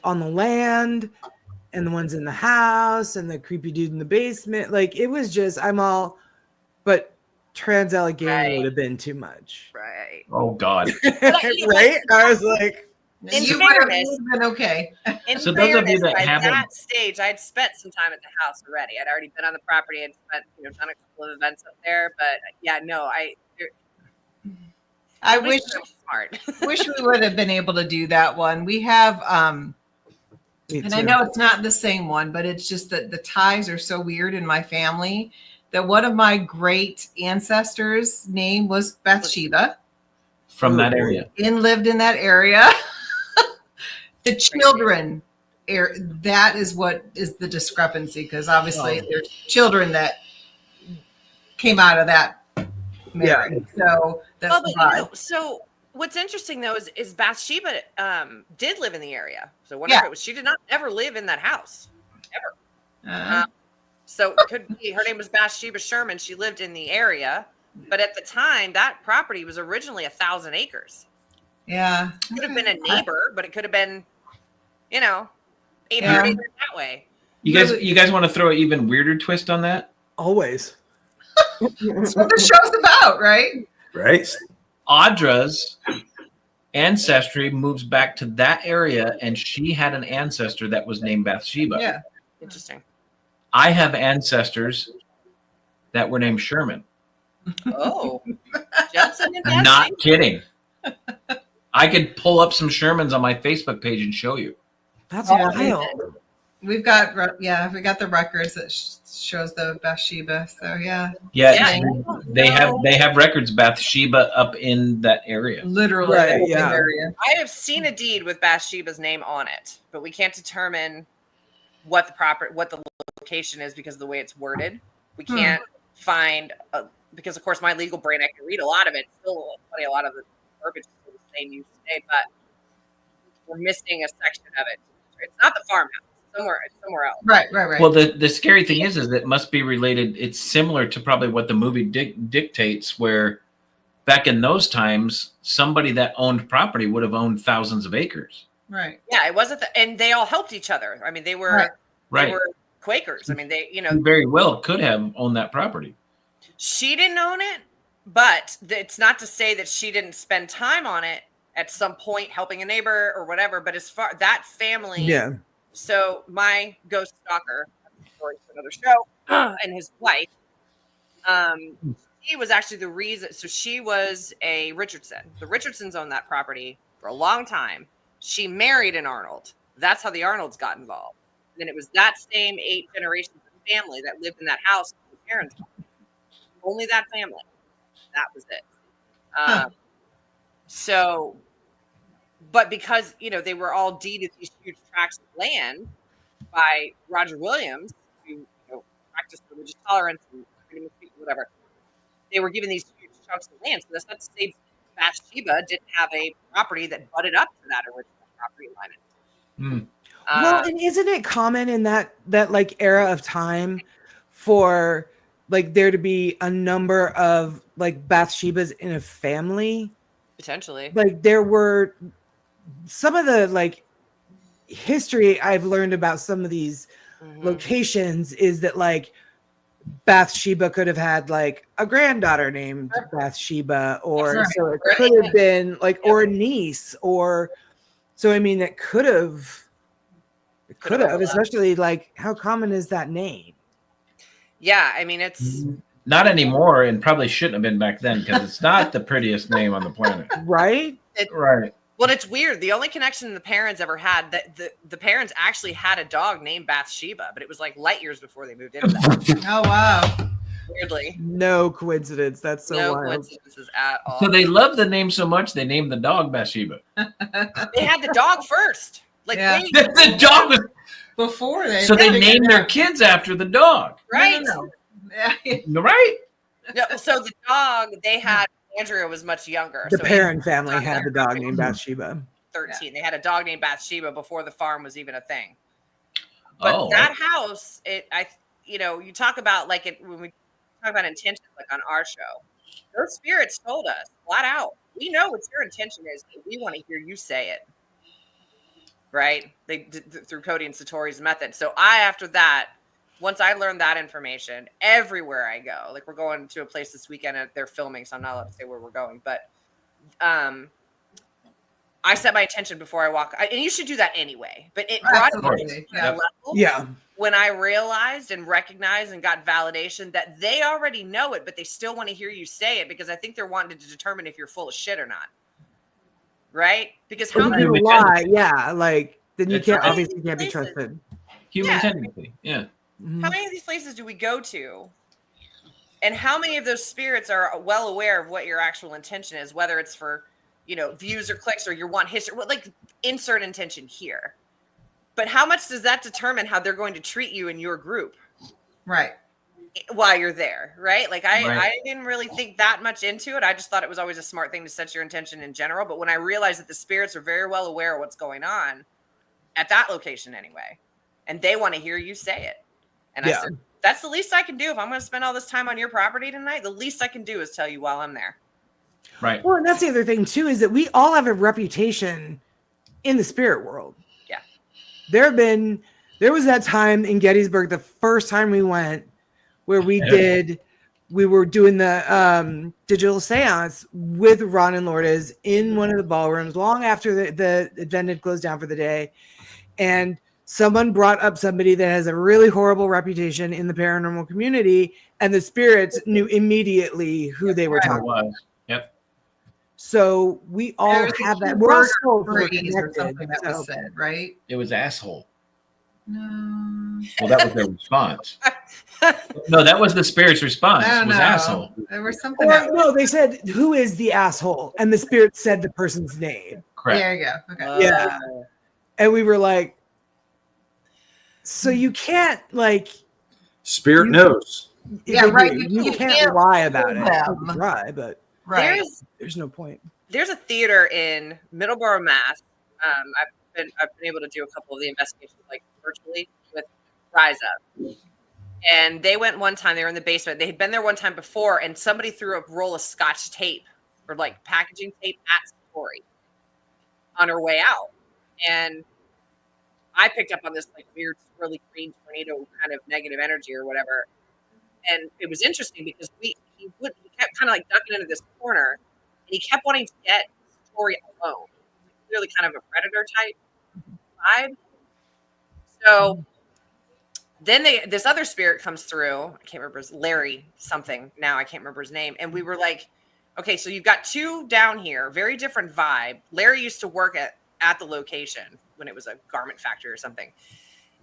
on the land and the ones in the house and the creepy dude in the basement. It was just, I'm all, but Trans Allegheny Right. would have been too much. Right. Oh God. Right? I was like, In You fairness, would have been okay. in So those of you fairness, that by haven't- that stage, I'd spent some time at the house already. I'd already been on the property and spent, done a couple of events up there. But yeah, no, I wish smart. wish we would have been able to do that one. We have me and I too. know it's not the same one, but it's just that the ties are so weird in my family that one of my great ancestors' name was Bathsheba From that area. and lived in that area. The children, that is what is the discrepancy, because obviously there's children that came out of that marriage. So that's why. So what's interesting though is Bathsheba did live in the area. So wonder if it was, she did not ever live in that house ever. So it could be her name was Bathsheba Sherman. She lived in the area, but at the time that property was originally 1,000 acres. Yeah, it could have been a neighbor, but it could have been, 800 acres that way. You guys want to throw an even weirder twist on that? Always. That's what the show's about, right? Right. Audra's ancestry moves back to that area, and she had an ancestor that was named Bathsheba. Yeah. Interesting. I have ancestors that were named Sherman. Oh, Judson and I'm not kidding. I could pull up some Shermans on my Facebook page and show you. That's wild. We've got the records that shows the Bathsheba. So yeah. Yeah, they have records Bathsheba up in that area. Literally, right, yeah. area. I have seen a deed with Bathsheba's name on it, but we can't determine what the location is because of the way it's worded. We can't find because of course my legal brain, I can read a lot of it. Still funny, a lot of the verbiage is still the same you say, but we're missing a section of it. It's not the farmhouse. It's somewhere else. Right. Well, the scary thing is it must be related. It's similar to probably what the movie dictates, where back in those times, somebody that owned property would have owned thousands of acres. Right. Yeah, it wasn't, and they all helped each other. I mean, they were Quakers. I mean, He very well could have owned that property. She didn't own it, but it's not to say that she didn't spend time on it at some point, helping a neighbor or whatever. But as far that family, yeah. So my ghost stalker, story for another show, and his wife, he was actually the reason. So she was a Richardson. The Richardsons owned that property for a long time. She married an Arnold. That's how the Arnolds got involved. And then it was that same 8 generations of family that lived in that house with the parents. Only that family. That was it. So, but because, they were all deeded these huge tracts of land by Roger Williams, who practiced religious tolerance and freedom of speech, whatever, they were given these huge chunks of land. So that's not to say Bathsheba didn't have a property that butted up to that original property line. Well, and isn't it common in that like era of time for like there to be a number of like Bathshebas in a family? Potentially. Like there were some of the like history I've learned about some of these locations is that like Bathsheba could have had like a granddaughter named Bathsheba, or so it could have been like, or a niece, or so. I mean, it could have, especially like how common is that name? Yeah, I mean, it's not anymore, and probably shouldn't have been back then because it's not the prettiest name on the planet. Right? Right. Well, it's weird. The only connection the parents ever had, that the parents actually had a dog named Bathsheba, but it was like light years before they moved into that. Oh, wow. Weirdly. No coincidence. That's so no wild. coincidences at all. So they love the name so much they named the dog Bathsheba. They had the dog first. Like the dog was before they. So they named their kids after the dog. Right. Right. No, so the dog they had, Andrea was much younger. The so Perron family had the dog named Bathsheba. 13. They had a dog named Bathsheba before the farm was even a thing. But that house, you talk about like it when we talk about intentions, like on our show, those spirits told us flat out, we know what your intention is, but we want to hear you say it. Right? They through Cody and Satori's method. So after that, once I learned that information, everywhere I go, like we're going to a place this weekend and they're filming, so I'm not allowed to say where we're going, but I set my intention before I walk. And you should do that anyway, but it brought me to a level when I realized and recognized and got validation that they already know it, but they still want to hear you say it because I think they're wanting to determine if you're full of shit or not. Right? Because how many lie? Yeah, like then you can't obviously can't be trusted. Human tendency, yeah. How many of these places do we go to? And how many of those spirits are well aware of what your actual intention is, whether it's for, you know, views or clicks or you want history, like insert intention here. But how much does that determine how they're going to treat you in your group? Right. While you're there, right? Like I didn't really think that much into it. I just thought it was always a smart thing to set your intention in general. But when I realized that the spirits are very well aware of what's going on at that location anyway, and they want to hear you say it. And I said, that's the least I can do. If I'm going to spend all this time on your property tonight, the least I can do is tell you while I'm there. Right. Well, and that's the other thing too, is that we all have a reputation in the spirit world. Yeah. There was that time in Gettysburg, the first time we went, where we were doing the digital seance with Ron and Lourdes in one of the ballrooms long after the event had closed down for the day. And someone brought up somebody that has a really horrible reputation in the paranormal community, and the spirits knew immediately who they were talking about. Yep. So we all have that. We're all so phrase or connected, something that was said, right? It was asshole. No. Well, that was their response. No, that was the spirit's response. I don't Was know. asshole. There was something. No, they said, "Who is the asshole?" And the spirit said the person's name. Correct. There you go. Okay. Yeah. And we were like, so you can't like. Spirit knows. Yeah, right. You can't lie about it. them. You can try, but there's no point. There's a theater in Middleborough, Mass. I've been able to do a couple of the investigations like virtually with Rise Up. And they went one time, they were in the basement. They had been there one time before, and somebody threw a roll of Scotch tape or like packaging tape at Satori on her way out. And I picked up on this like weird, swirly green tornado kind of negative energy or whatever. And it was interesting because he kept kind of like ducking into this corner, and he kept wanting to get Satori alone. Clearly kind of a predator type vibe. So then this other spirit comes through. I can't remember his Larry something now. I can't remember his name. And we were like, okay, so you've got two down here, very different vibe. Larry used to work at the location when it was a garment factory or something.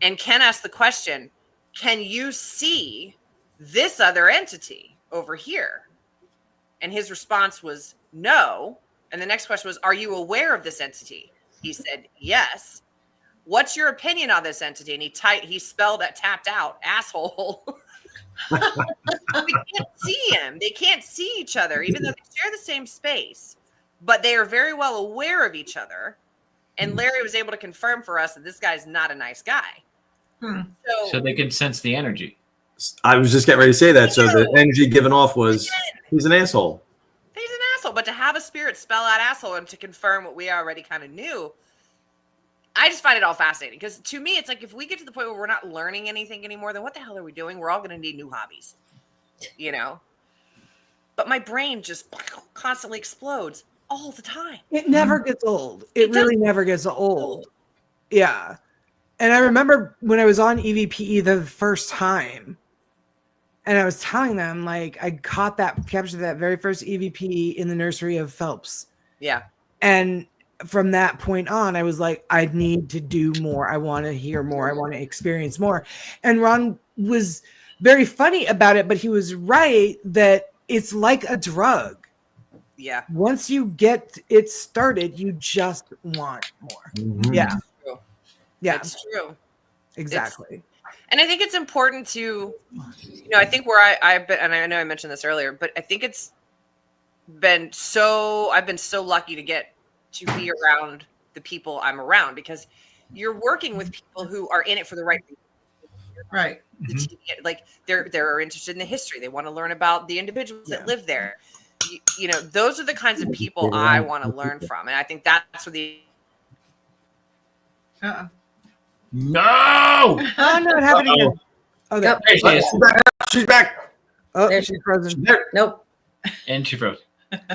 And Ken asked the question, can you see this other entity over here? And his response was no. And the next question was, are you aware of this entity? He said, yes. What's your opinion on this entity? And he spelled that, tapped out, asshole. We can't see him. They can't see each other, even though they share the same space. But they are very well aware of each other. And Larry was able to confirm for us that this guy's not a nice guy. So they could sense the energy. I was just getting ready to say that. So the energy given off was, he's an asshole. He's an asshole. But to have a spirit spell out asshole and to confirm what we already kind of knew, I just find it all fascinating. Because to me, it's like if we get to the point where we're not learning anything anymore, then what the hell are we doing? We're all going to need new hobbies, you know? But my brain just constantly explodes all the time. It never gets old. It really never gets old. Yeah. And I remember when I was on EVPE the first time, and I was telling them, like, I captured that very first EVP in the nursery of Phelps. Yeah. And from that point on, I was like, I need to do more. I want to hear more. I want to experience more. And Ron was very funny about it, but he was right that it's like a drug. Yeah. Once you get it started, you just want more. Mm-hmm. Yeah. Yeah. It's true. Exactly. And I think it's important to, I think where I've been, and I know I mentioned this earlier, but I think I've been so lucky to get to be around the people I'm around, because you're working with people who are in it for the right reasons. Right. Like they're interested in the history. They want to learn about the individuals that live there. Those are the kinds of people I want to learn from. And I think that's where the... No! Oh, no, it happened again. Oh, there. There she is. She's back. Oh, There she's frozen. Nope. And she froze.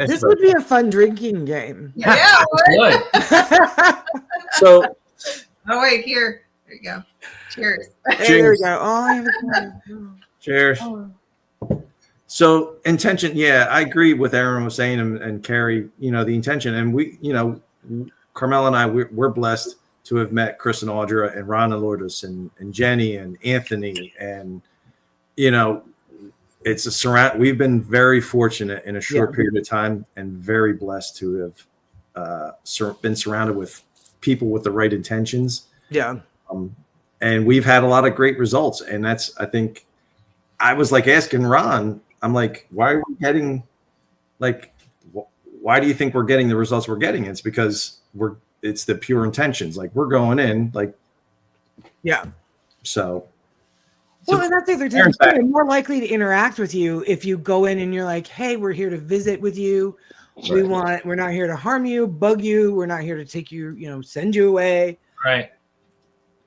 This would be a fun drinking game. Yeah. Good. So, Oh wait, here. There you go. Cheers. There we go. Oh, I have a cheers. So intention, yeah, I agree with Erin was saying and Carrie, the intention, and we, Carmel and I, we're blessed to have met Chris and Audra and Ron and Lourdes and Jenny and Anthony, and it's a surround. We've been very fortunate in a short period of time, and very blessed to have been surrounded with people with the right intentions. Yeah. And we've had a lot of great results, and that's, I think, I was like asking Ron, I'm like, why are we getting, like, why do you think we're getting the results we're getting? It's because it's the pure intentions. Like, we're going in, like, yeah. So. Well, and that's the other thing. They're more likely to interact with you if you go in and you're like, hey, we're here to visit with you. We're not here to harm you, bug you. We're not here to take you, send you away. Right.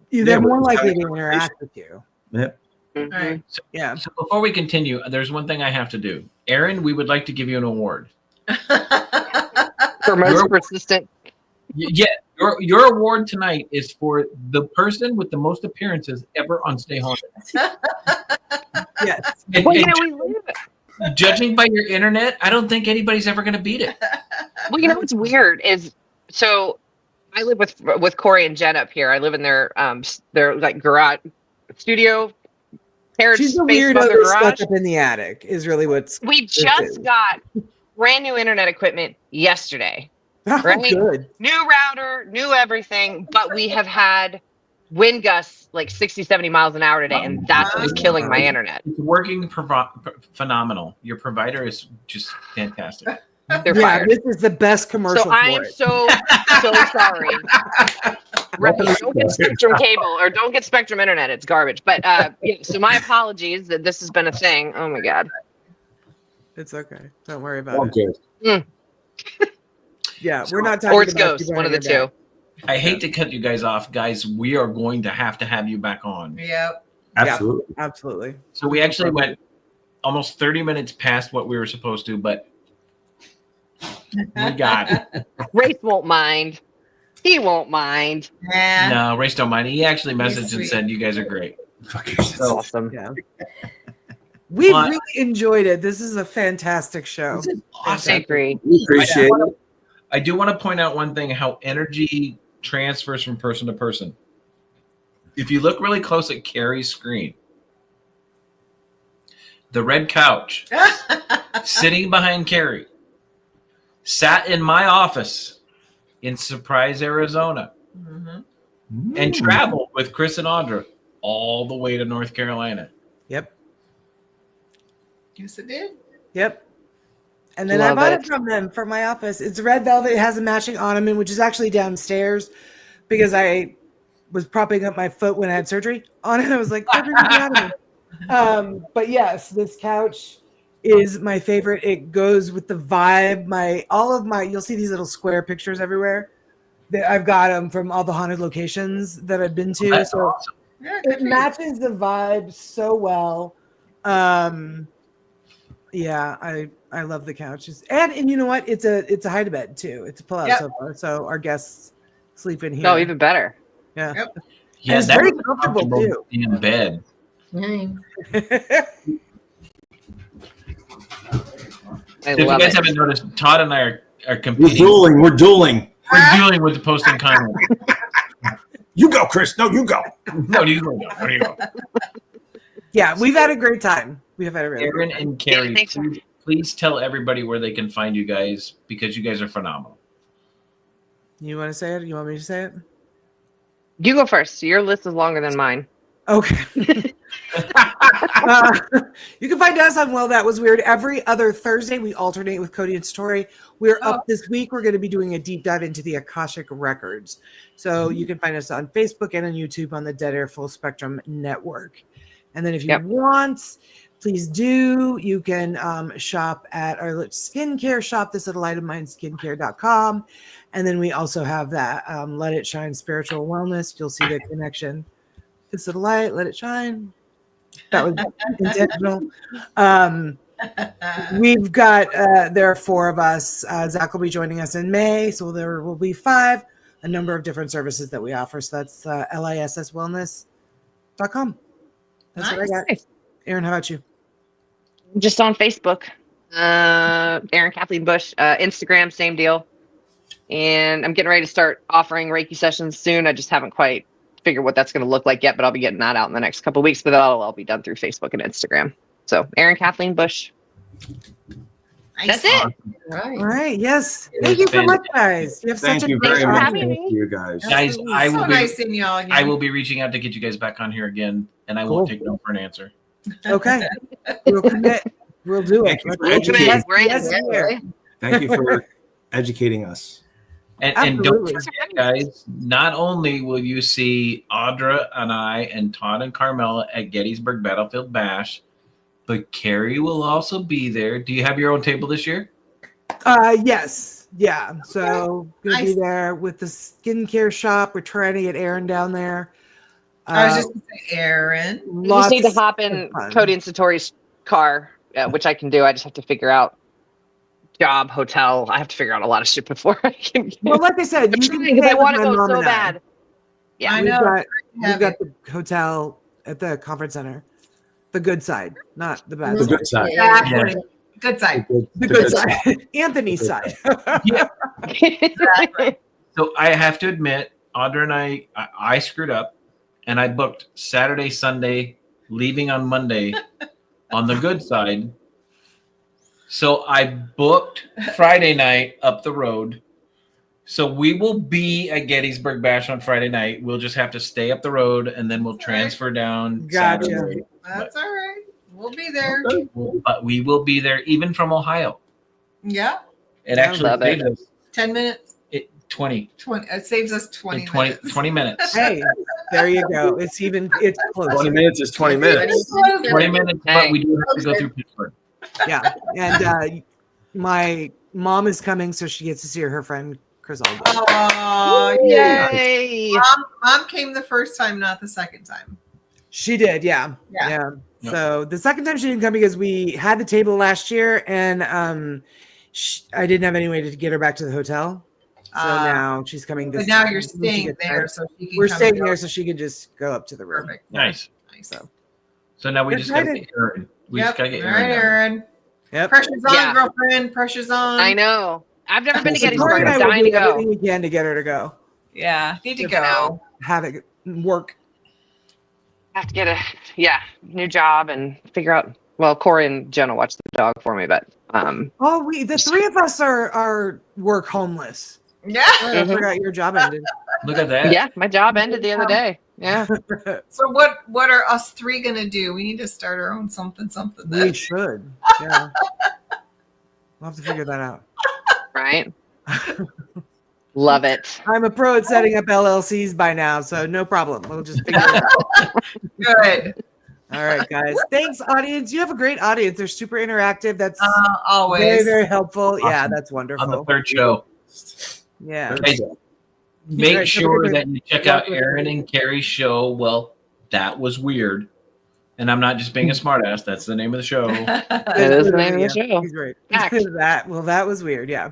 They're more likely to interact with you. Yep. All right. So before we continue, there's one thing I have to do. Erin, we would like to give you an award. For most persistent. Yeah, your award tonight is for the person with the most appearances ever on Stay Haunted. Yes. And, Well, and judging by your internet, I don't think anybody's ever going to beat it. Well, what's weird is, so I live with Corey and Jen up here. I live in their like garage studio. She's the space above weirdo their that's garage. stuck up in the attic is really what's. We just got brand new internet equipment yesterday. Oh, Right? good. New router, new everything, but we have had wind gusts like 60, 70 miles an hour today, and that's what's killing my internet. It's working phenomenal. Your provider is just fantastic. They're fired. This is the best commercial. So I am so sorry. Right, don't get Spectrum cable or don't get Spectrum internet. It's garbage. But so my apologies that this has been a thing. Oh my god. It's okay. Don't worry about it. Yeah, we're not talking or it's about Ghost, one of the two. I hate to cut you guys off, guys. We are going to have you back on. Yep. Absolutely. Yeah, absolutely. So we actually went almost 30 minutes past what we were supposed to, but we got it. Race won't mind. He won't mind. Nah. No, Race don't mind. He actually He's messaged and sweet. said, you guys are great. That's awesome. Yeah. We've But- really enjoyed it. This is a fantastic show. This is I awesome. agree. We appreciate it. I do want to point out one thing, how energy transfers from person to person. If you look really close at Carrie's screen, the red couch sitting behind Carrie sat in my office in Surprise, Arizona, and traveled with Chris and Audra all the way to North Carolina. Yep. Yes, it did. Yep. And then Love I bought it. it from them for my office. It's red velvet. It has a matching ottoman, which is actually downstairs because I was propping up my foot when I had surgery on it. I was like, "Oh, bring me the ottoman." But yes, this couch is my favorite. It goes with the vibe. You'll see these little square pictures everywhere. I've got them from all the haunted locations that I've been to. That's So awesome. Yeah, good it for you. matches the vibe so well. Yeah, I love the couches, and you know what? It's a hide bed too. It's a pull-out Yep. sofa, so our guests sleep in here. Oh, even better. Yeah, Yep. Yeah, it's that's very comfortable, too. in bed. I If you love guys it. haven't noticed, Todd and I are We're competing. dueling. We're dueling. We're dealing with the posting comment. You go, Chris. No, you go. No, you go. There you go. Yeah, we've had a great time. We have had a really Erin great time. and Carrie, thanks for- please tell everybody where they can find you guys because you guys are phenomenal. You want to say it? You want me to say it? You go first. Your list is longer than mine. Okay. You can find us on Well, That Was Weird every other Thursday. We alternate with Cody and Satori. We're up this week. We're going to be doing a deep dive into the Akashic Records. So you can find us on Facebook and on YouTube on the Dead Air Full Spectrum Network. And then if you want, please do. You can shop at our skincare shop, This Little Light of Mine, skincare.com. And then we also have that Let It Shine Spiritual Wellness. You'll see the connection. This Little Light, Let It Shine. That was intentional. We've got, there are 4 of us. Zach will be joining us in May, so there will be 5, a number of different services that we offer. So that's lisswellness.com. That's what I got. Erin, how about you? Just on Facebook. Erin Kathleen Bush. Instagram, same deal. And I'm getting ready to start offering Reiki sessions soon. I just haven't quite figured what that's going to look like yet, but I'll be getting that out in the next couple of weeks. But that'll all be done through Facebook and Instagram. So Erin Kathleen Bush. That's it. All right. Yes. Thank you so much, guys. You have such a great much. Thank you, guys. Guys, I will So be, nice seeing y'all again. I will be reaching out to get you guys back on here again, and I won't take no for an answer. Okay. We'll commit. We'll do it. Thank you for educating us. And don't forget, guys, not only will you see Audra and I and Todd and Carmela at Gettysburg Battlefield Bash, but Carrie will also be there. Do you have your own table this year? Yes. Yeah. So gonna be there with the skincare shop. We're trying to get Erin down there. I was just going to say, Erin. You just need to hop in Cody and Satori's car, which I can do. I just have to figure out job, hotel. I have to figure out a lot of shit before I can. Well, like I said, you can because I want to go so bad. Yeah, I know. We've got the hotel at the conference center. The good side, not the bad The side. good side. Exactly. Good side. The good side. Anthony's side. Yeah. So I have to admit, Audra and I screwed up, and I booked Saturday, Sunday, leaving on Monday on the good side. So I booked Friday night up the road. So we will be at Gettysburg Bash on Friday night. We'll just have to stay up the road, and then we'll transfer down. Gotcha. Saturday. That's all right. We'll be there. But we will be there even from Ohio. Yeah. It actually saves us 10 minutes. 20. It saves us 20 minutes. 20 minutes. Hey, there you go. It's close. 20 minutes is 20 minutes. 20 minutes, but we do have to go through Pittsburgh. Yeah. And my mom is coming, so she gets to see her friend Griselda. Oh, yay! Mom came the first time, not the second time. She did, yeah. So the second time she didn't come because we had the table last year, and I didn't have any way to get her back to the hotel. So now she's coming. But now you're staying there, so she can. We're staying there, so she can just go up to the room. Perfect. Nice. So now we We're just got to excited. get Erin. We just got to get All right, Erin. Erin. Yep. Pressure's on, girlfriend. Pressure's on. I know. I've never been to Satori Gettysburg. and I I'm will dying do to go. everything we can to get her to go. Yeah, need to You go. know. Have it work. Have to get a new job and figure out. Well, Corey and Jenna watch the dog for me, but the 3 of us are work homeless. Yeah. I forgot your job ended. Look at that. Yeah, my job ended the other day. Yeah. So what are us 3 gonna do? We need to start our own something. We should. Yeah. We'll have to figure that out. Right. Love it. I'm a pro at setting up LLCs by now, so no problem. We'll just figure it out. Good. All right, guys. Thanks, audience. You have a great audience. They're super interactive. That's always very, very helpful. Awesome. Yeah, that's wonderful. On the third show. Yeah. Hey, make sure that you check out Erin and Carrie's show. Well, that was weird. And I'm not just being a smartass. That's the name of the show. It is the name of the show. He's right. That was weird. Yeah.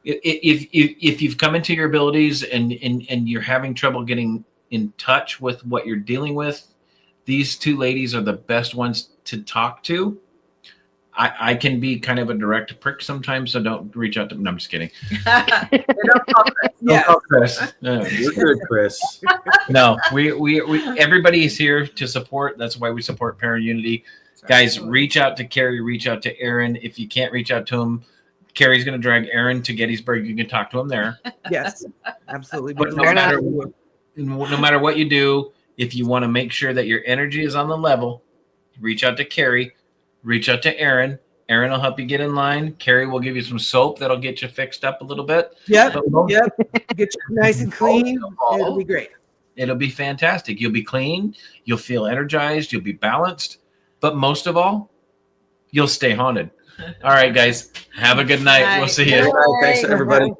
If you've come into your abilities and you're having trouble getting in touch with what you're dealing with, these 2 ladies are the best ones to talk to. I can be kind of a direct prick sometimes, so don't reach out to me. No, I'm just kidding. Yeah. Chris. You're good, Chris. No, we everybody is here to support. That's why we support Parent Unity. Guys, reach out to Carrie, reach out to Erin. If you can't reach out to him, Carrie's going to drag Erin to Gettysburg. You can talk to him there. Yes, absolutely. But no matter what you do, if you want to make sure that your energy is on the level, reach out to Carrie, reach out to Erin. Erin will help you get in line. Carrie will give you some soap that'll get you fixed up a little bit. Yep. Get you nice and clean. It'll be great. It'll be fantastic. You'll be clean. You'll feel energized. You'll be balanced. But most of all, you'll stay haunted. All right, guys. Have a good night. We'll see you. Thanks, everybody.